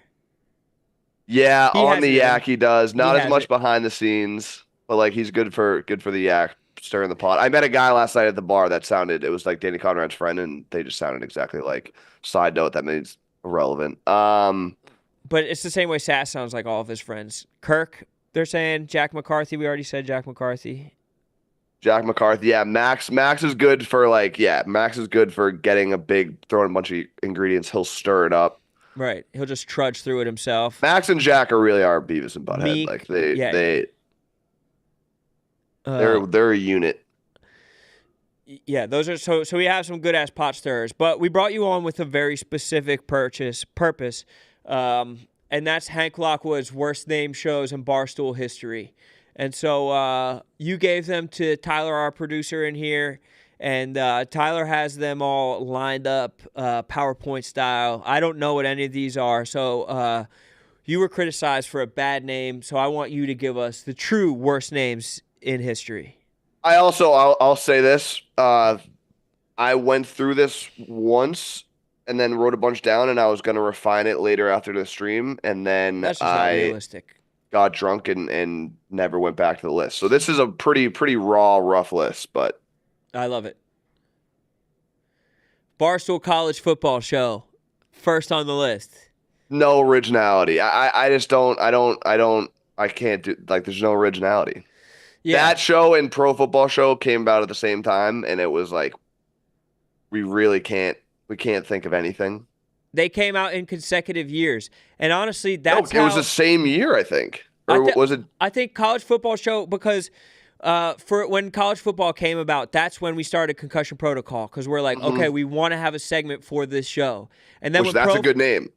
Yeah, on the yak he does. Not as much it. behind the scenes, but like he's good for the yak, stirring the pot. I met a guy last night at the bar that it was like Danny Conrad's friend, and they just sounded exactly like. Side note, that means irrelevant. But it's the same way Sass sounds like all of his friends. Kirk, they're saying Jack McCarthy. We already said Jack McCarthy. Jack McCarthy, yeah. Max is good for Max is good for getting throwing a bunch of ingredients. He'll stir it up. Right. He'll just trudge through it himself. Max and Jack are Beavis and Butthead. Meek, like they're a unit. Yeah, those are so we have some good ass pot stirrers, but we brought you on with a very specific purpose. And that's Hank Lockwood's worst name shows in Barstool history. And so you gave them to Tyler, our producer in here, and Tyler has them all lined up PowerPoint style. I don't know what any of these are, so you were criticized for a bad name, so I want you to give us the true worst names in history. I'll say this. I went through this once and then wrote a bunch down, and I was going to refine it later after the stream, and then that's just not realistic. Got drunk and never went back to the list. So this is a pretty raw, rough list, but I love it. Barstool College Football Show, first on the list. No originality. I just don't. I can't do like. There's no originality. Yeah. That show and Pro Football Show came about at the same time, and it was like we really can't. We can't think of anything. They came out in consecutive years, and honestly, No, that's it was the same year, I think. Or was it? I think College Football Show because for when college football came about, that's when we started Concussion Protocol because we're like, okay, we want to have a segment for this show, and then Which that's a good name.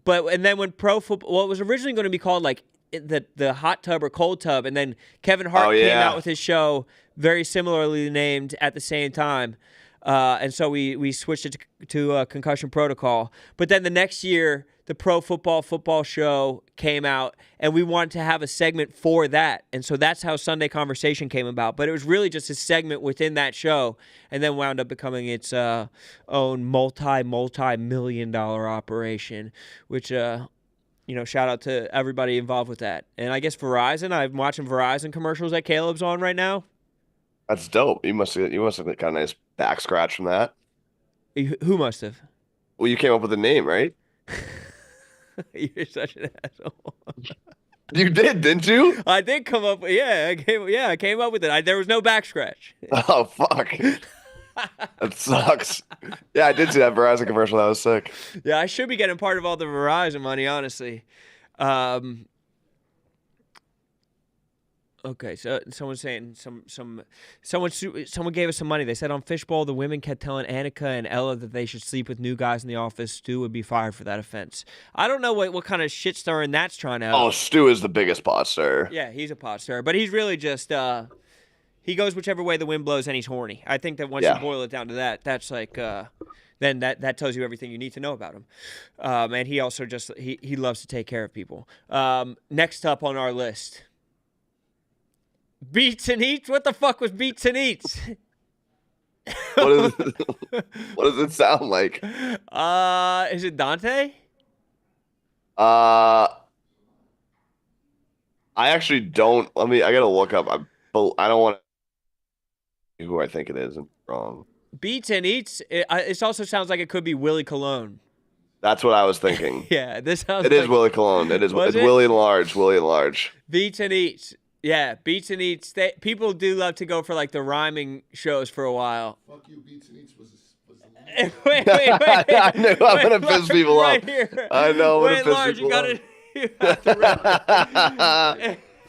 And then when pro football, well, it was originally going to be called like the hot tub or cold tub, and then Kevin Hart came out with his show very similarly named at the same time. And so we switched it to Concussion Protocol. But then the next year, the Pro Football Show came out, and we wanted to have a segment for that. And so that's how Sunday Conversation came about. But it was really just a segment within that show, and then wound up becoming its own multi-million-dollar operation, which, shout out to everybody involved with that. And I guess Verizon, I'm watching Verizon commercials that Caleb's on right now. That's dope. You must have got a nice back scratch from that. Who must have? Well, you came up with a name, right? You're such an asshole. You did, didn't you? I did come up. I came up with it. There was no back scratch. Oh fuck, that sucks. Yeah, I did see that Verizon commercial. That was sick. Yeah, I should be getting part of all the Verizon money, honestly. Okay, so someone's saying someone gave us some money. They said on Fishbowl the women kept telling Annika and Ella that they should sleep with new guys in the office. Stu would be fired for that offense. I don't know what kind of shit stirring that's trying to. Oh, Stu is the biggest pot stirrer. Yeah, he's a pot stirrer, but he's really just he goes whichever way the wind blows and he's horny. I think that once you boil it down to that, that's like then that tells you everything you need to know about him. And he also just he loves to take care of people. Next up on our list. Beats and Eats? What the fuck was Beats and Eats? What does it sound like? Is it Dante? I actually don't. I gotta look up. I don't want to who I think it is. I'm wrong. Beats and Eats. It also sounds like it could be Willie Cologne. That's what I was thinking. Yeah, this sounds. It is Willie Cologne. It is. It's Willie and Large. Willie and Large. Beats and Eats. Yeah, Beats and Eats. People do love to go for like the rhyming shows for a while. Fuck you, Beats and Eats was wait. I knew I'm gonna piss people right off. Here. I know. Wait, Large, you have to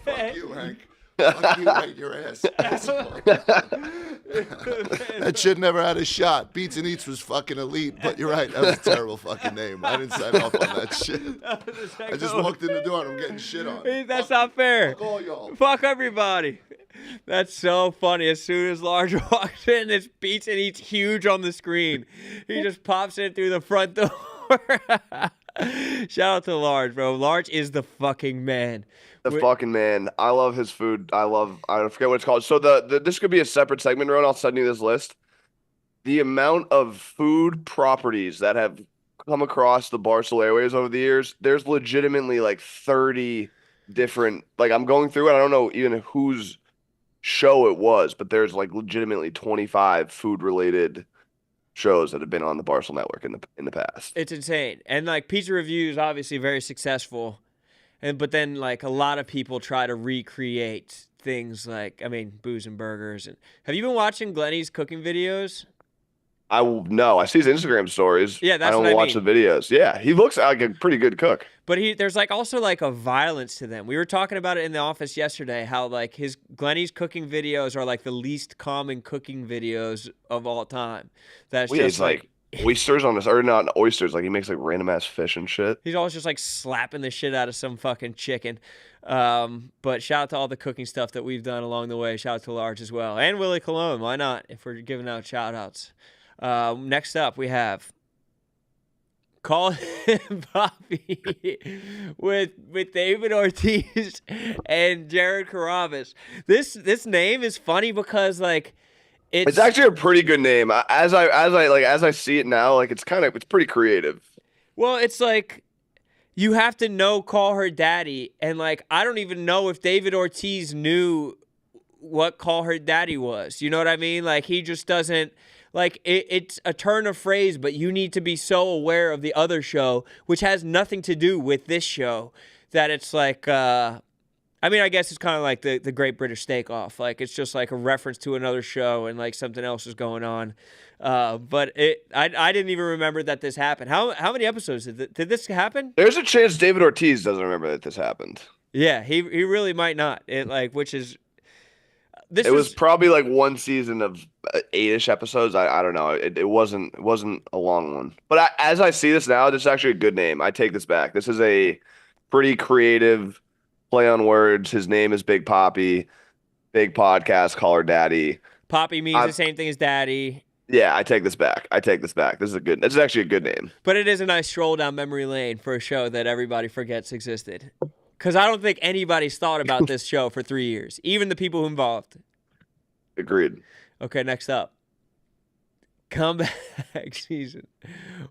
Fuck you, Hank. Fuck you right your ass. That shit never had a shot. Beats and Eats was fucking elite, but you're right. That was a terrible fucking name. I didn't sign off on that shit. I just walked in the door and I'm getting shit on. That's not fair. Fuck all y'all. Fuck everybody. That's so funny. As soon as Large walks in, it's Beats and Eats huge on the screen. He just pops in through the front door. Shout out to Large, bro. Large is the fucking man. Fucking man. I love his food. I forget what it's called. So this could be a separate segment, Ron. I'll send you this list. The amount of food properties that have come across the Barstool Airways over the years, there's legitimately like 30 different, like I'm going through it. I don't know even whose show it was, but there's like legitimately 25 food related shows that have been on the Barstool Network in the past. It's insane. And like Pizza Review is obviously very successful. But then, like, a lot of people try to recreate things like, booze and burgers. And have you been watching Glenny's cooking videos? No, I see his Instagram stories. Yeah, that's I don't watch the videos. Yeah, he looks like a pretty good cook. But there's like also like a violence to them. We were talking about it in the office yesterday, how like Glenny's cooking videos are like the least common cooking videos of all time. That's just like oysters on this, or not oysters. Like he makes like random ass fish and shit. He's always just like slapping the shit out of some fucking chicken. But shout out to all the cooking stuff that we've done along the way. Shout out to Large as well, and Willie Cologne. Why not? If we're giving out shout outs. Next up, we have Call Him Bobby with David Ortiz and Jared Carabas. This name is funny because like. It's actually a pretty good name. As I see it now, like it's pretty creative. Well, it's like you have to know Call Her Daddy, and like I don't even know if David Ortiz knew what Call Her Daddy was. You know what I mean? Like he just doesn't Like it's a turn of phrase, but you need to be so aware of the other show, which has nothing to do with this show, that it's like, I mean, I guess it's kind of like the Great British Steak Off. Like, it's just like a reference to another show and like something else is going on. But I didn't even remember that this happened. How many episodes did this happen? There's a chance David Ortiz doesn't remember that this happened. Yeah, he really might not. Which is this. It was probably like one season of 8-ish episodes. I don't know. It wasn't a long one. But as I see this now, this is actually a good name. I take this back. This is a pretty creative play on words. His name is Big Poppy. Big podcast, call her daddy. Poppy means the same thing as daddy. Yeah, I take this back. This is actually a good name. But it is a nice stroll down memory lane for a show that everybody forgets existed. Because I don't think anybody's thought about this show for 3 years, even the people involved. Agreed. Okay, next up. Comeback season.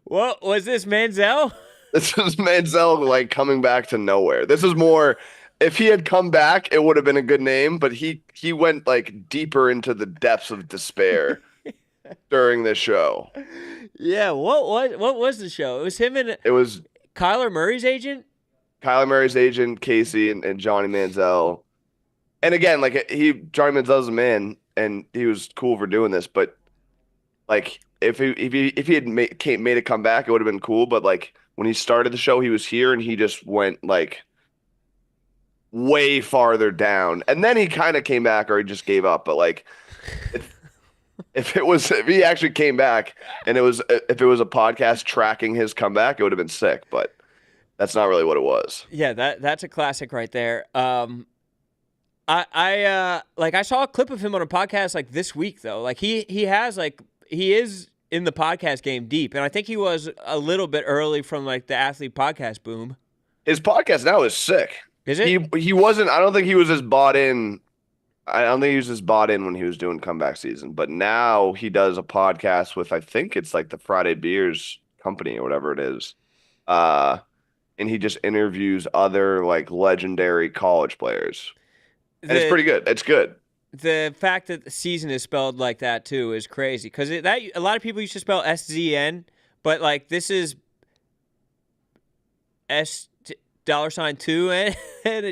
What was this, Manziel? This is Manziel like coming back to nowhere. This is more. If he had come back, it would have been a good name, but he went like deeper into the depths of despair during this show. Yeah, what was the show? It was him and Kyler Murray's agent? Kyler Murray's agent, Casey, and Johnny Manziel. And again, like Johnny Manziel's a man, and he was cool for doing this, but like if he had made a comeback, it would have been cool. But like when he started the show, he was here and he just went like way farther down, and then he kind of came back, or he just gave up. But like, if he actually came back, and if it was a podcast tracking his comeback, it would have been sick. But that's not really what it was. Yeah, that's a classic right there. I saw a clip of him on a podcast like this week though. Like he is in the podcast game deep, and I think he was a little bit early from like the athlete podcast boom. His podcast now is sick. Is it? He wasn't. I don't think he was as bought in. I don't think he was as bought in when he was doing comeback season. But now he does a podcast with, I think it's like the Friday Beers company or whatever it is, and he just interviews other like legendary college players, and it's pretty good. It's good. The fact that the season is spelled like that too is crazy, because a lot of people used to spell SZN, but like this is $2, and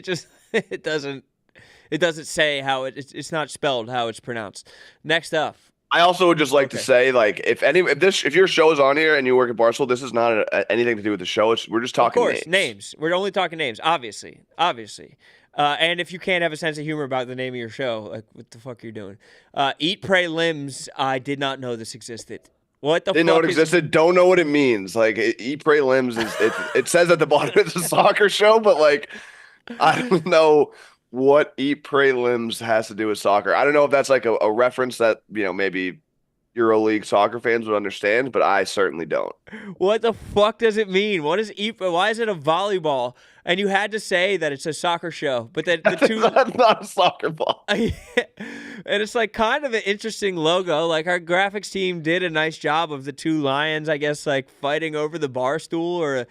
it doesn't say how it's not spelled how it's pronounced. Next up, I also would just like to say, like, if your show is on here and you work at Barstool, this is not anything to do with the show. We're just talking of course, names. We're only talking names, obviously. And if you can't have a sense of humor about the name of your show, like, what the fuck are you doing? Eat, Pray, Limbs. I did not know this existed. What the fuck? Didn't know it existed. Don't know what it means. Like, Eat, Pray, Limbs it says at the bottom it's a soccer show, but like, I don't know what Eat, Pray, Limbs has to do with soccer. I don't know if that's like a reference that, maybe EuroLeague soccer fans would understand, but I certainly don't. What the fuck does it mean? What is Eat? Why is it a volleyball? And you had to say that it's a soccer show, but the two that's not a soccer ball. And it's like kind of an interesting logo. Like our graphics team did a nice job of the two lions, I guess, like fighting over the bar stool.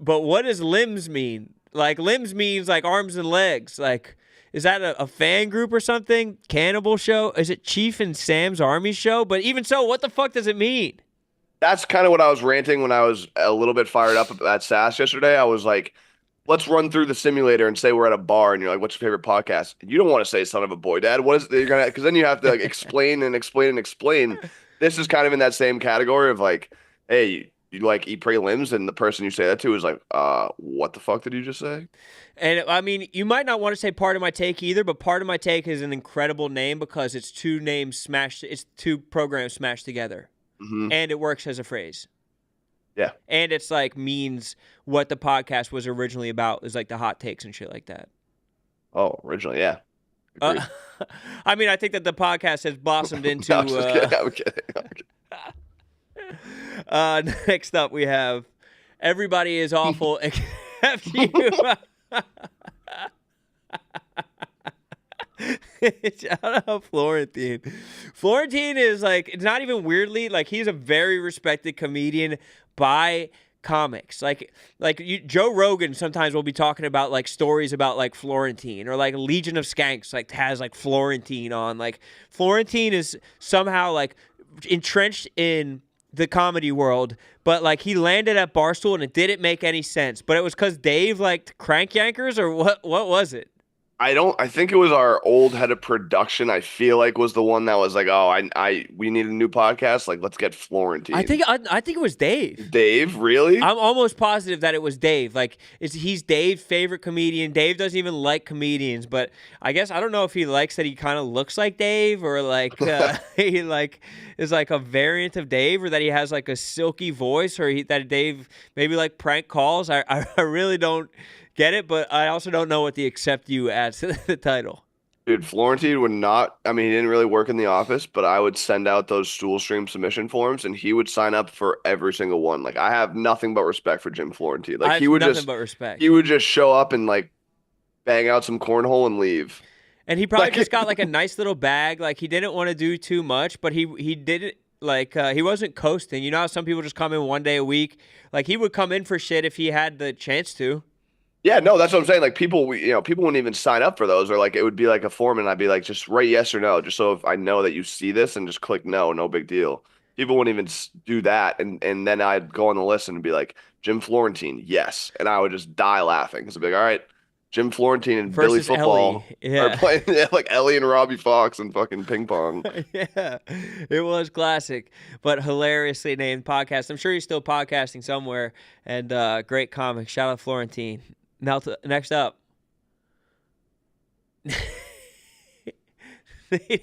But what does limbs mean? Like limbs means like arms and legs. Like, is that a fan group or something? Cannibal show? Is it Chief and Sam's Army show? But even so, what the fuck does it mean? That's kind of what I was ranting when I was a little bit fired up at SAS yesterday. I was like, let's run through the simulator and say we're at a bar, and you're like, what's your favorite podcast? You don't want to say Son of a Boy, Dad. What is it? You're gonna, because then you have to like explain and explain and explain. This is kind of in that same category of like, hey, you like Eat, Pray, Limbs, and the person you say that to is like, what the fuck did you just say? And I mean, you might not want to say Part of My Take either, but Part of My Take is an incredible name because it's two programs smashed together, and it works as a phrase. Yeah. And it's like means what the podcast was originally about, is like the hot takes and shit like that. Oh, originally, yeah. I mean, I think that the podcast has blossomed into. No, I'm kidding. Next up, we have Everybody is Awful Except You. Shout out Florentine. Florentine is like, it's not even weirdly, like he's a very respected comedian by comics. Joe Rogan sometimes will be talking about like stories about like Florentine, or like Legion of Skanks like has like Florentine on. Like Florentine is somehow like entrenched in the comedy world, but like he landed at Barstool and it didn't make any sense. But it was because Dave liked crank yankers, or what? What was it? I think it was our old head of production. I feel like was the one that was like, oh, we need a new podcast. Like, let's get Florentine. I think it was Dave. Dave, really? I'm almost positive that it was Dave. Like, he's Dave's favorite comedian. Dave doesn't even like comedians, but I guess I don't know if he likes that he kind of looks like Dave, or like he like is like a variant of Dave, or that he has like a silky voice, or that Dave maybe like prank calls. I really don't get it, but I also don't know what the accept you adds to the title. Dude, Florentine would not, I mean, he didn't really work in the office, but I would send out those stool stream submission forms and he would sign up for every single one. Like, I have nothing but respect for Jim Florentine. Like, he would just show up and like bang out some cornhole and leave. And he probably just got like a nice little bag. Like, he didn't want to do too much, but he didn't. Like, he wasn't coasting. You know how some people just come in one day a week? Like, he would come in for shit if he had the chance to. Yeah, no, that's what I'm saying. Like, people wouldn't even sign up for those, or like it would be like a form, and I'd be like, just write yes or no, just so if I know that you see this, and just click no big deal. People wouldn't even do that, and then I'd go on the list and be like, Jim Florentine, yes, and I would just die laughing because I'd be like, all right, Jim Florentine and versus Billy Football are playing like Ellie and Robbie Fox and fucking ping pong. Yeah, it was classic, but hilariously named podcast. I'm sure he's still podcasting somewhere, and great comic. Shout out Florentine. Now, next up, Nate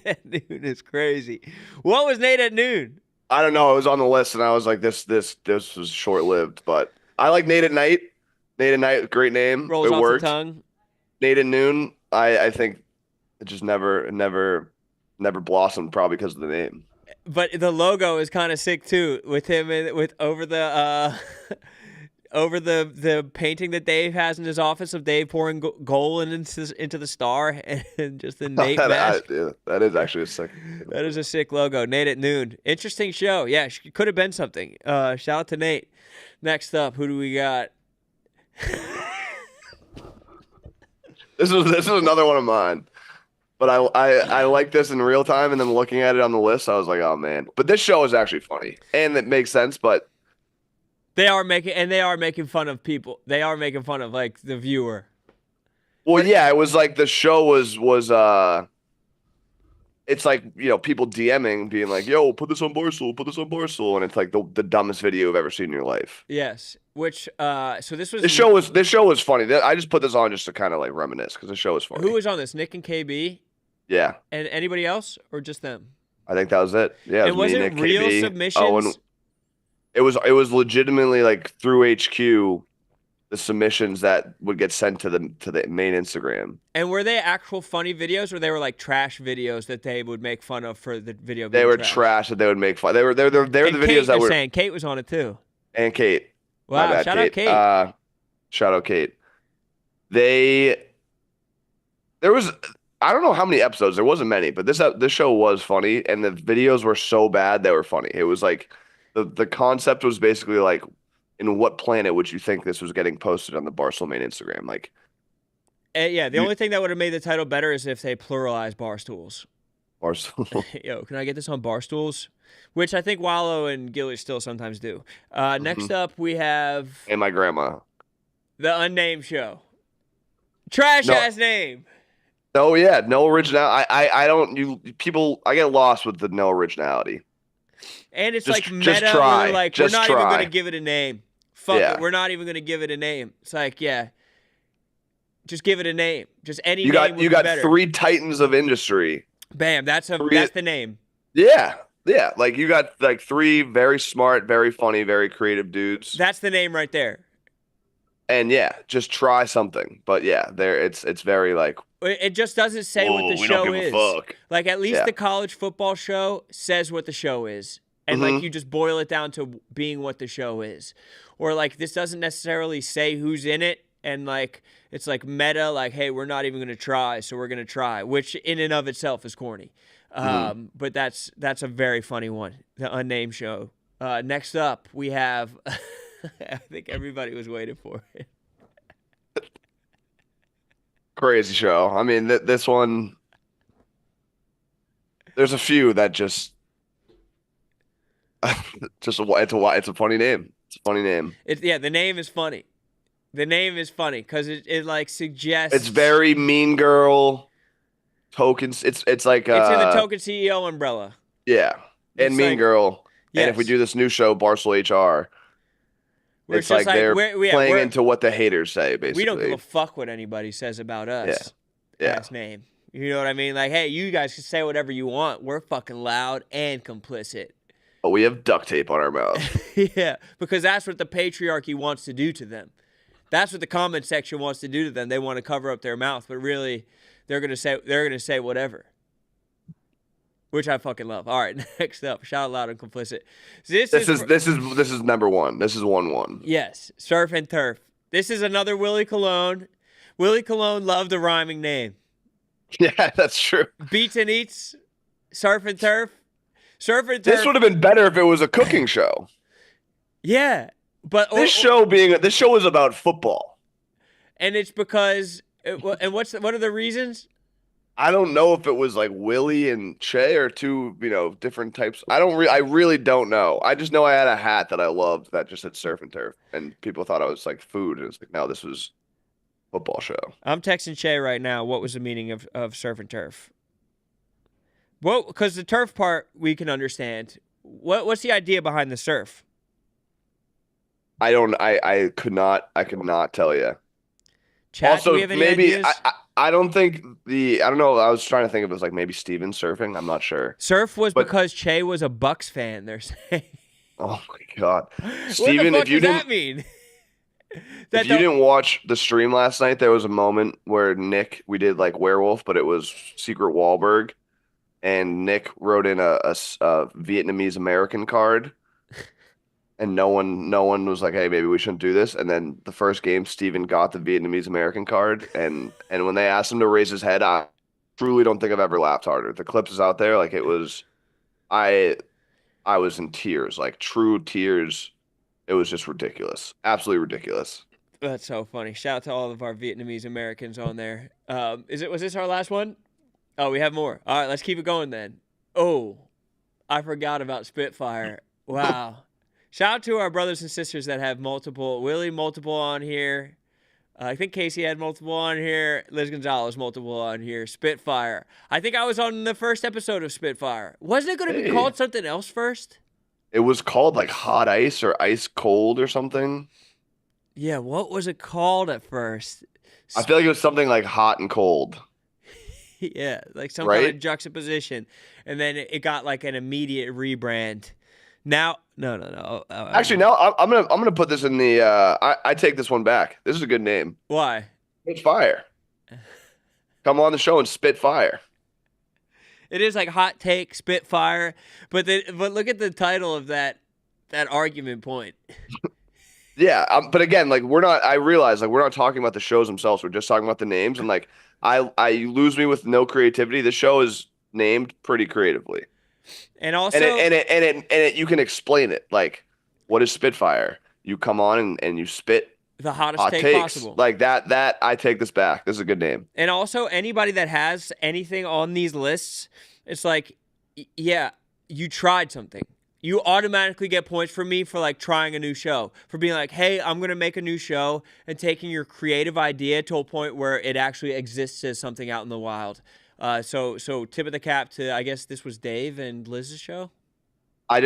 at Noon is crazy. What was Nate at Noon? I don't know. It was on the list, and I was like, this was short lived. But I like Nate at Night. Nate at Night, great name. Rolls it off worked. the tongue. Nate at Noon. I think it just never blossomed, probably because of the name. But the logo is kind of sick too, with him with over the. Over the painting that Dave has in his office of Dave pouring gold into the star, and just the Nate mask. That is actually a sick. That is a sick logo. Nate at Noon. Interesting show. Yeah, could have been something. Shout out to Nate. Next up, who do we got? This is another one of mine. But I like this in real time, and then looking at it on the list, I was like, oh man. But this show is actually funny, and it makes sense, but. They are making fun of people. They are making fun of like the viewer. Well, yeah, it was like the show was it's like, you know, people DMing being like, "Yo, put this on Barstool," and it's like the dumbest video you've ever seen in your life. Yes, which so this was this show was funny. I just put this on just to kind of like reminisce because the show was funny. Who was on this? Nick and KB? Yeah. And anybody else or just them? I think that was it. Yeah. And was it real KB, submissions? Owen. It was legitimately like through HQ, the submissions that would get sent to the main Instagram. And were they actual funny videos, or they were like trash videos that they would make fun of for the video? They were trash that they would make fun. They were the videos that were saying Kate was on it too. And Kate. Wow! Bad, shout Kate. out Kate. Shout out Kate. There was. I don't know how many episodes. There wasn't many, but this show was funny, and the videos were so bad they were funny. It was like. The concept was basically like, in what planet would you think this was getting posted on the Barstool main Instagram? Like, yeah, the only thing that would have made the title better is if they pluralized Barstools. Barstool. Yo, can I get this on Barstools? Which I think Wallow and Gilly still sometimes do. Next up, we have... And my grandma. The Unnamed Show. Trash-ass name. No, yeah, no originality. I get lost with the no originality. And it's just, like meta. Just try. We're like, just we're not try. even going to give it a name. Fuck it. We're not even going to give it a name. It's like, yeah. Just give it a name. Just any name would be better. You got three titans of industry. Bam. That's the name. Yeah. Yeah. Like you got like three very smart, very funny, very creative dudes. That's the name right there. And yeah, just try something. But yeah, it's very like. It just doesn't say what the show is. Fuck. Like at least the college football show says what the show is. And like you just boil it down to being what the show is. Or like this doesn't necessarily say who's in it, and like it's like meta, like, hey, we're not even gonna try, so we're gonna try, which in and of itself is corny. But that's a very funny one. The Unnamed Show. Next up we have I think everybody was waiting for it. Crazy show. I mean, this one, there's a few that just It's a funny name. It's a funny name. The name is funny. The name is funny because it like suggests It's very Mean Girl tokens. It's like it's in the Token CEO umbrella. Yeah, and It's Mean like- Girl. Yes. And if we do this new show, Barstool HR, Where it's like they're playing we're- into what the haters say. Basically, we don't give a fuck what anybody says about us. Yeah. Last name. You know what I mean? Like, hey, you guys can say whatever you want. We're fucking loud and complicit. But we have duct tape on our mouth. Yeah, because that's what the patriarchy wants to do to them. That's what the comment section wants to do to them. They want to cover up their mouth, but really, they're gonna say whatever, which I fucking love. All right, next up, shout out loud and complicit. This is number one. This is 1-1. Yes, surf and turf. This is another Willie Colon. Willie Colon loved a rhyming name. Yeah, that's true. Beats and eats, surf and turf. Surf and turf. This would have been better if it was a cooking show. Yeah, but This show is about football. and it's because what are the reasons? I don't know if it was like Willie and Che or two, different types. I really don't know. I just know I had a hat that I loved that just said surf and turf, and people thought I was like food. And it's like, no, this was a football show. I'm texting Che right now. What was the meaning of surf and turf? Well, because the turf part we can understand. What's the idea behind the surf? I could not tell you. Chat, Also, do we have any maybe ideas? I don't think I don't know. I was trying to think of it as like maybe Steven surfing. I'm not sure. Surf was because Che was a Bucks fan. They're saying. Oh my God, Steven, what the fuck does that mean? If you didn't watch the stream last night, there was a moment where we did like werewolf, but it was Secret Wahlberg, and Nick wrote in a Vietnamese American card. And no one was like, hey, maybe we shouldn't do this. And then the first game, Steven got the Vietnamese American card. And when they asked him to raise his head, I truly don't think I've ever laughed harder. The clips is out there. Like it was, I was in tears, like true tears. It was just ridiculous. Absolutely ridiculous. That's so funny. Shout out to all of our Vietnamese Americans on there. Was this our last one? Oh, we have more. All right, let's keep it going then. Oh, I forgot about Spitfire. Wow. Shout out to our brothers and sisters that have multiple. Willie, multiple on here. I think Casey had multiple on here. Liz Gonzalez, multiple on here. Spitfire. I think I was on the first episode of Spitfire. Wasn't it going to be called something else first? It was called like Hot Ice or Ice Cold or something. Yeah, what was it called at first? I feel like it was something like Hot and Cold. Yeah, like some kind of juxtaposition. And then it got like an immediate rebrand. Now, no. Actually, now I'm gonna put this in the. I take this one back. This is a good name. Why? Spitfire. Come on the show and spit fire. It is like hot take, Spitfire, but look at the title of that argument point. Yeah, but again, like I realize like we're not talking about the shows themselves. We're just talking about the names, and like you lose me with no creativity. The show is named pretty creatively. And also, and you can explain it. Like, what is Spitfire? You come on and you spit the hottest hot take takes. possible. Like that. I take this back. This is a good name. And also, anybody that has anything on these lists, it's like, yeah, you tried something. You automatically get points from me for like trying a new show, for being like, hey, I'm gonna make a new show, and taking your creative idea to a point where it actually exists as something out in the wild. So tip of the cap to, I guess this was Dave and Liz's show. I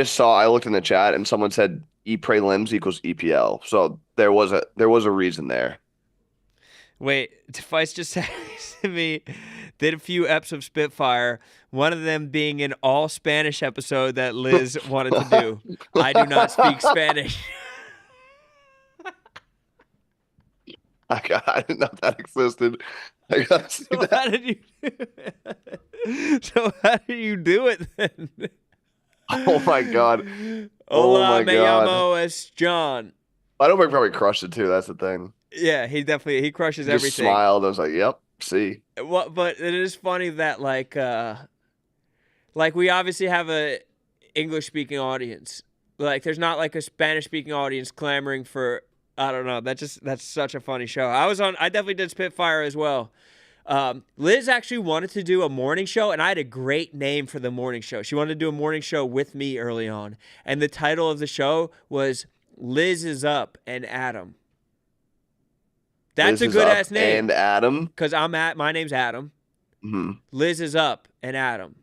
looked in the chat and someone said E Pray Limbs equals EPL. So there was a reason there. Wait, Device just said to me, did a few eps of Spitfire, one of them being an all Spanish episode that Liz wanted to do. I do not speak Spanish. I didn't know that existed. I gotta see that. How did you do it then? Oh my God. Hola, me llamo es John. I don't probably crushed it too. That's the thing. Yeah, he crushes just everything. Smiled. I was like, "Yep, see." But it is funny that like we obviously have a English speaking audience. Like there's not like a Spanish speaking audience clamoring for. I don't know. That's such a funny show. I definitely did Spitfire as well. Liz actually wanted to do a morning show, and I had a great name for the morning show. She wanted to do a morning show with me early on, and the title of the show was Liz is Up and Adam. That's Liz a good ass Up name. And Adam. Because my name's Adam. Mm-hmm. Liz is up and Adam.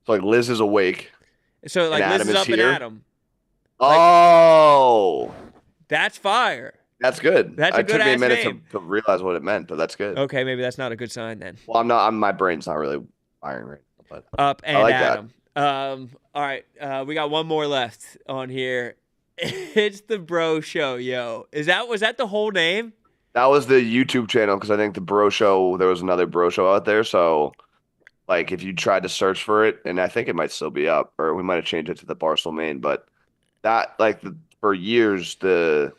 So like Liz is awake. So like and Liz Adam is up here? and Adam. Oh, That's fire. that's good. That's a It took me a good-ass minute name. to realize what it meant, but that's good. Okay, maybe that's not a good sign then. Well, my brain's not really firing right now, but Up and like Adam. All right, we got one more left on here. It's the Bro Show, yo. Was that the whole name? that was the YouTube channel because I think the Bro Show, there was another Bro Show out there. So, like, if you tried to search for it, and I think it might still be up, or we might have changed it to the Barstool main, but that, like, for years, the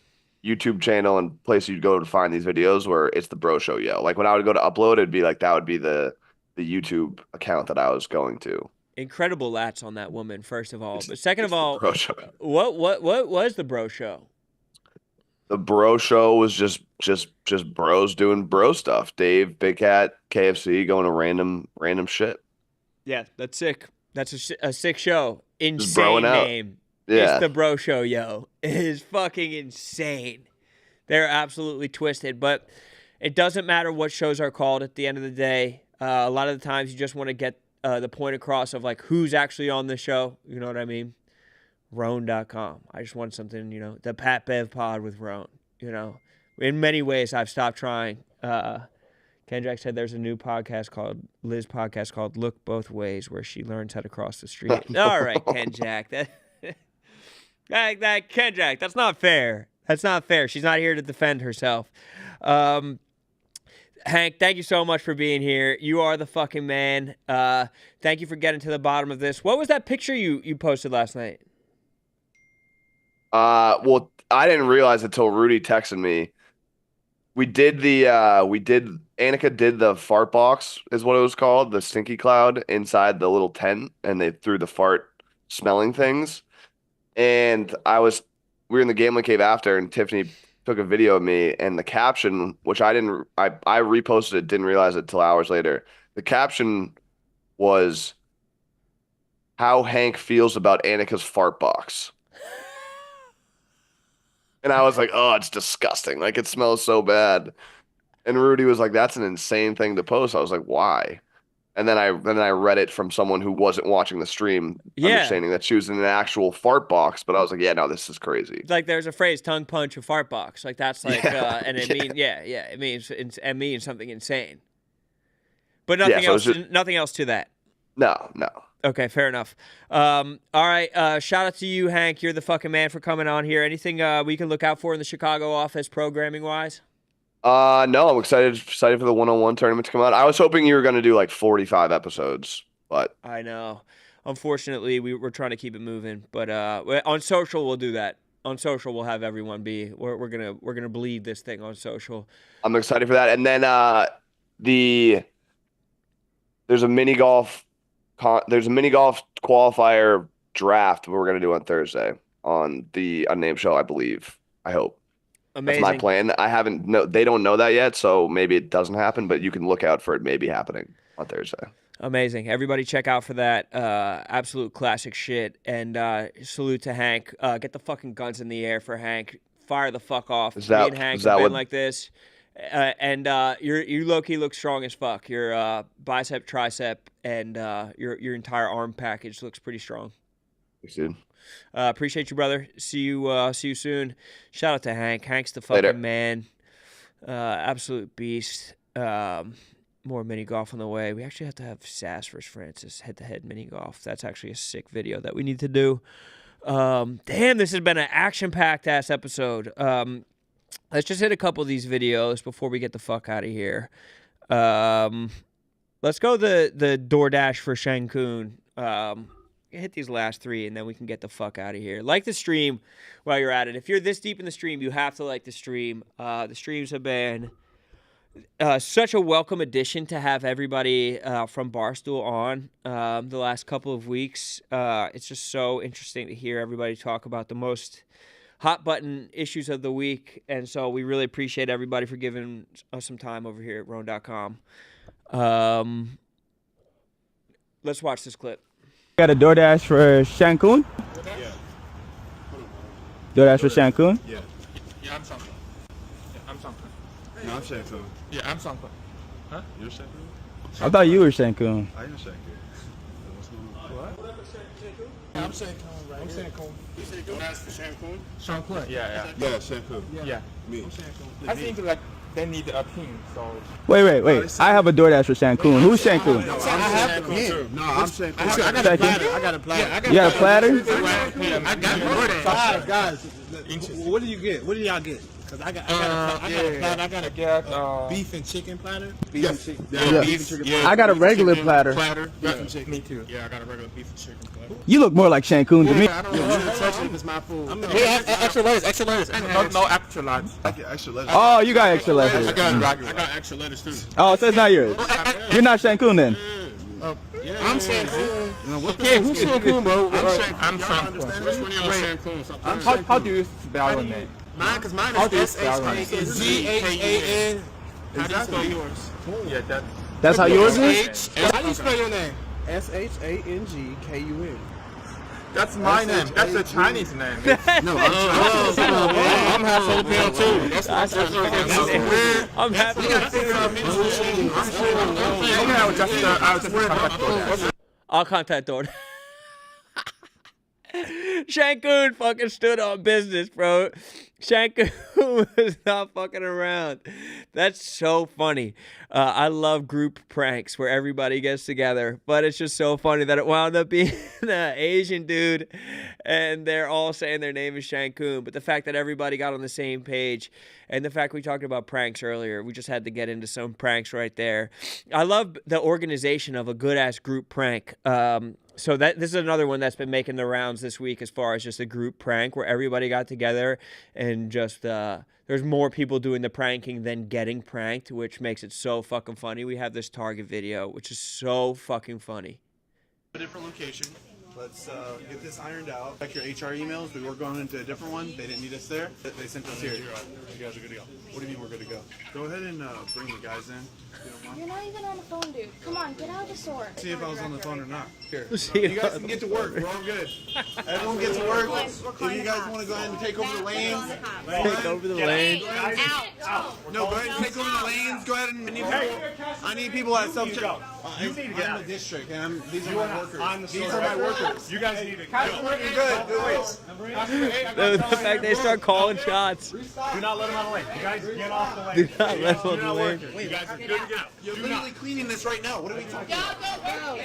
YouTube channel and place you'd go to find these videos where it's the Bro Show, yo. Like, when I would go to upload, it'd be like that would be the YouTube account that I was going to. Incredible lats on that woman, first of all. But second of all, Bro Show. what was the Bro Show? The Bro Show was just bros doing bro stuff. Dave, Big Cat, KFC, going to random shit. Yeah, that's sick. That's a sick show. Just Insane broing out. name. Yeah. It's the Bro Show, yo. It is fucking insane. They're absolutely twisted, but it doesn't matter what shows are called at the end of the day. A lot of the times you just want to get the point across of like who's actually on the show. You know what I mean? Roan.com. I just want something, the Pat Bev pod with Roan. In many ways, I've stopped trying. Kendrick said there's a new podcast called Look Both Ways, where she learns how to cross the street. All right, Kendrick. That Kendrick, that's not fair. That's not fair. She's not here to defend herself. Hank, thank you so much for being here. You are the fucking man. Thank you for getting to the bottom of this. What was that picture you posted last night? Well, I didn't realize it till Rudy texted me. Annika did the fart box is what it was called, the stinky cloud inside the little tent, and they threw the fart smelling things. And we were in the gambling cave after, and Tiffany took a video of me, and the caption, which I reposted it, didn't realize it till hours later. The caption was how Hank feels about Annika's fart box. And I was like, oh, it's disgusting. Like, it smells so bad. And Rudy was like, that's an insane thing to post. I was like, why? And then I read it from someone who wasn't watching the stream, understanding that she was in an actual fart box. But I was like, yeah, no, this is crazy. Like, there's a phrase, tongue punch a fart box. Like, that's like, and it means, it means something insane. But nothing else. Nothing else to that. No. Okay, fair enough. All right, shout out to you, Hank. You're the fucking man for coming on here. Anything we can look out for in the Chicago office programming wise? No, I'm excited for the one-on-one tournament to come out. I was hoping you were going to do like 45 episodes, but I know. Unfortunately, we're trying to keep it moving, but on social we'll do that. On social we'll have everyone be. We're gonna bleed this thing on social. I'm excited for that. And then there's a mini golf qualifier draft we're gonna do on Thursday on the Unnamed Show, I believe. I hope. Amazing. That's my plan. They don't know that yet, so maybe it doesn't happen, but you can look out for it maybe happening on Thursday. Amazing. Everybody check out for that. Absolute classic shit. And salute to Hank. Get the fucking guns in the air for Hank. Fire the fuck off. Me and Hank have been like this. And you low-key look strong as fuck. Your bicep, tricep, and your entire arm package looks pretty strong. Thanks, dude. Appreciate you, brother. See you soon. Shout out to Hank. Hank's the fucking man. Absolute beast. More mini golf on the way. We actually have to have Sas versus Francis head-to-head mini golf. That's actually a sick video that we need to do. Damn, this has been an action-packed ass episode. Let's just hit a couple of these videos before we get the fuck out of here. Let's go the DoorDash for Shankun. Hit these last three, and then we can get the fuck out of here. Like the stream while you're at it. If you're this deep in the stream, you have to like the stream. The streams have been such a welcome addition to have everybody from Barstool on the last couple of weeks. It's just so interesting to hear everybody talk about the most hot button issues of the week. And so we really appreciate everybody for giving us some time over here at Roan.com. Let's watch this clip. Got a DoorDash for Cancun? Yeah. DoorDash for Cancun? Yeah. Yeah, I'm Cancun. Yeah, I'm Cancun. No, I'm Cancun. Yeah, I'm Cancun. Huh? You're Cancun? I thought you were Cancun. I am Cancun. What's going on? What? I'm Cancun, right? I'm Cancun. You say DoorDash for Cancun? Cancun. Yeah. Yeah, Cancun. Yeah. Me. I think like they need a pin, so. Wait. I have a DoorDash for Cancun. Who's Cancun? No, I'm Cancun too. No, I'm Cancun. I got a platter. I got a platter. You got a platter? I got DoorDash. Guys, what do you get? What do y'all get? Cause I got a platter. I gotta get beef and chicken platter. Beef and chicken. Yeah, beef and chicken. I got a regular platter. Beef and chicken. Me too. Yeah, I got a regular beef and chicken platter. You look more like Cancun to me. I don't know. Touch it if it's my food. Hey, extra lettuce. Extra lettuce. No extra lettuce. I get extra lettuce. Oh, you got extra lettuce. I got extra lettuce too. Oh, so it's not yours. You're not Cancun then. I'm Cancun. Okay, who's Cancun, bro? I'm Cancun. Which one of y'all Cancun? How do you spell your name? Mine, cause mine How do you is spell your name? SHANGHAN. How do you spell yours? Yeah, That's how yours is? How do you spell your name? SHANGKUN. That's my name. That's a Chinese name. No, I'm half Filipino too. That's weird. I'm happy. I'll contact DoorDash. Cancun fucking stood on business, bro. Cancun was not fucking around. That's so funny. I love group pranks where everybody gets together, but it's just so funny that it wound up being an Asian dude and they're all saying their name is Cancun. But the fact that everybody got on the same page and the fact we talked about pranks earlier, we just had to get into some pranks right there. I love the organization of a good-ass group prank. So this is another one that's been making the rounds this week as far as just a group prank where everybody got together and just there's more people doing the pranking than getting pranked, which makes it so fucking funny. We have this Target video, which is so fucking funny. A different location. Let's get this ironed out. Check your HR emails. We were going into a different one. They didn't need us there. They sent us here. You guys are good to go. What do you mean we're good to go? Go ahead and bring the guys in. You're not even on the phone, dude. Come on, get out of the store. See if I was on the phone or not. Here. See You guys can get to work. We're all good. Everyone get to work. If you guys want to go ahead and take over the lanes. Take over the lanes. No, go ahead and take over the lanes. Go ahead and I need people at self-check. I'm the district, and these are my workers. These are my workers. You guys need to You're good. The fact they start calling shots. Do not let them on the lane. You guys get off the lane. Do not let them on the lane. You guys are good to go. You're literally cleaning this right now. What are we talking about?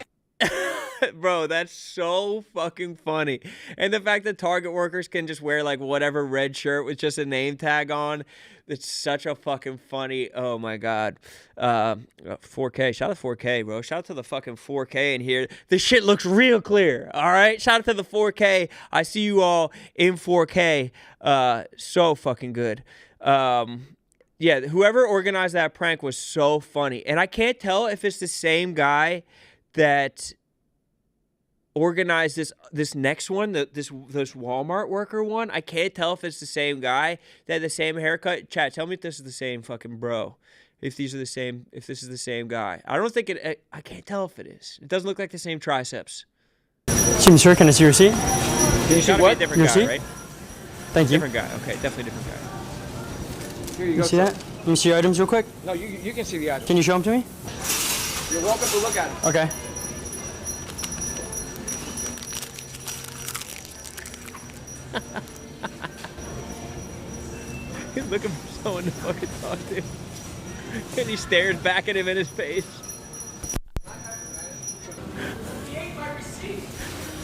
Bro, that's so fucking funny. And the fact that Target workers can just wear like whatever red shirt with just a name tag on. It's such a fucking funny. Oh my God. 4K. Shout out to 4K, bro. Shout out to the fucking 4K in here. This shit looks real clear. All right. Shout out to the 4K. I see you all in 4K. So fucking good. Yeah, whoever organized that prank was so funny. And I can't tell if it's the same guy that organized this next one, this Walmart worker one. I can't tell if it's the same guy that had the same haircut. Chat, tell me if this is the same fucking bro. If these are the same, if this is the same guy. I don't think it. I can't tell if it is. It doesn't look like the same triceps. Excuse me, sir. Can I see your receipt? Can you see what? Different Your guy, receipt? right? Thank you. Different guy. Okay, definitely different guy. Here you go. See that? Can you see your items real quick? No, you can see the items. Can you show them to me? You're welcome to look at it. Okay. He's looking for someone to fucking talk to. And he stares back at him in his face. He ate my receipt.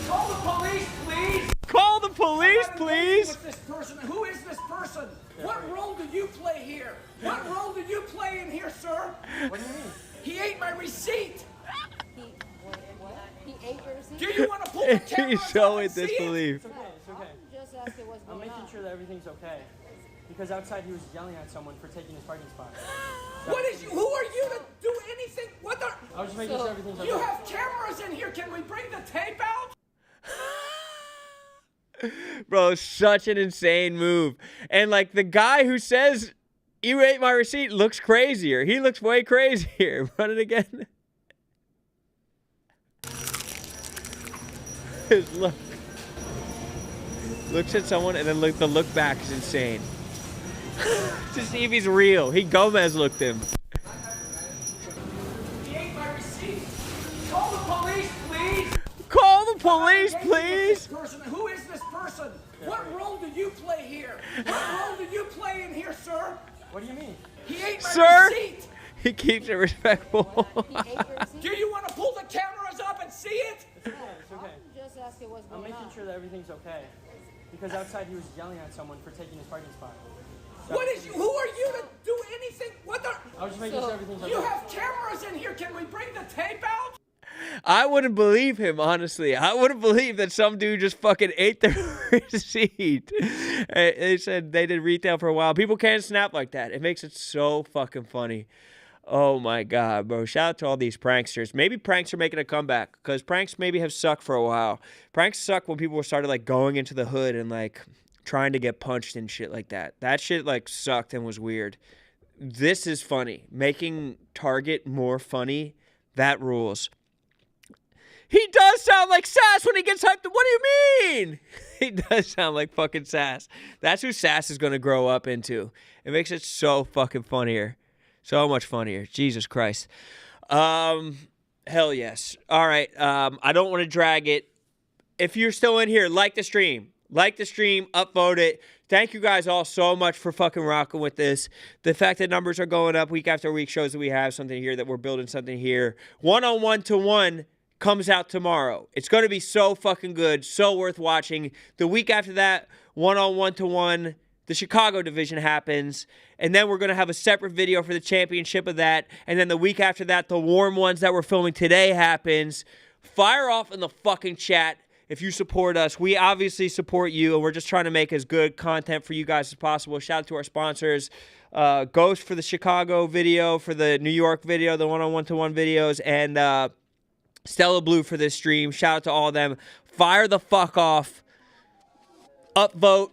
Call the police, please. Call the police, please. This person. Who is this person? What role do you play here? What role do you play in here, sir? What do you mean? He ate my receipt. He ate your receipt? Do you want to pull the camera He's so in disbelief. It's okay. Just asking what's I'm going making on. sure that everything's okay. Because outside he was yelling at someone for taking his parking spot. What is you? Who are you to do anything? What the? I was just making sure everything's okay. You have cameras in here. Can we bring the tape out? Bro, such an insane move. And like the guy who says You ate my receipt looks crazier. He looks way crazier. Run it again. His look. Looks at someone and then the look back is insane. To see if he's real. He Gomez looked him. He ate my receipt. Call the police, please. Call the police, please. Who is this person? What role do you play here? What role do you play in here, sir? What do you mean? He ate my Sir, receipt. he keeps it respectful. Do you want to pull the cameras up and see it? It's okay. Just asking what's I'm going making on. sure that everything's okay. Because outside he was yelling at someone for taking his parking spot. So What is you? Who are you to do anything? What the? I was just making sure everything's okay. You have cameras in here. Can we bring the tape out? I wouldn't believe him, honestly. I wouldn't believe that some dude just fucking ate their receipt. They said they did retail for a while. People can't snap like that. It makes it so fucking funny. Oh my God, bro. Shout out to all these pranksters. Maybe pranks are making a comeback because pranks maybe have sucked for a while. Pranks suck when people started like going into the hood and like trying to get punched and shit like that. That shit like sucked and was weird. This is funny. Making Target more funny, that rules. He does sound like Sass when he gets hyped. What do you mean? He does sound like fucking Sass. That's who Sass is going to grow up into. It makes it so fucking funnier. So much funnier. Jesus Christ. Hell yes. All right. I don't want to drag it. If you're still in here, like the stream. Like the stream. Upvote it. Thank you guys all so much for fucking rocking with this. The fact that numbers are going up week after week shows that we have something here, that we're building something here. 1-on-1-to-1 comes out tomorrow. It's going to be so fucking good. So worth watching. The week after that, 1-on-1-to-1, the Chicago division happens. And then we're going to have a separate video for the championship of that. And then the week after that, the warm ones that we're filming today happens. Fire off in the fucking chat if you support us. We obviously support you, and we're just trying to make as good content for you guys as possible. Shout out to our sponsors. Ghost for the Chicago video, for the New York video, the 1-on-1-to-1 videos, and Stella Blue for this stream. Shout out to all of them. Fire the fuck off. Upvote.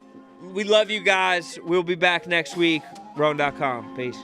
We love you guys. We'll be back next week. Roan.com. Peace.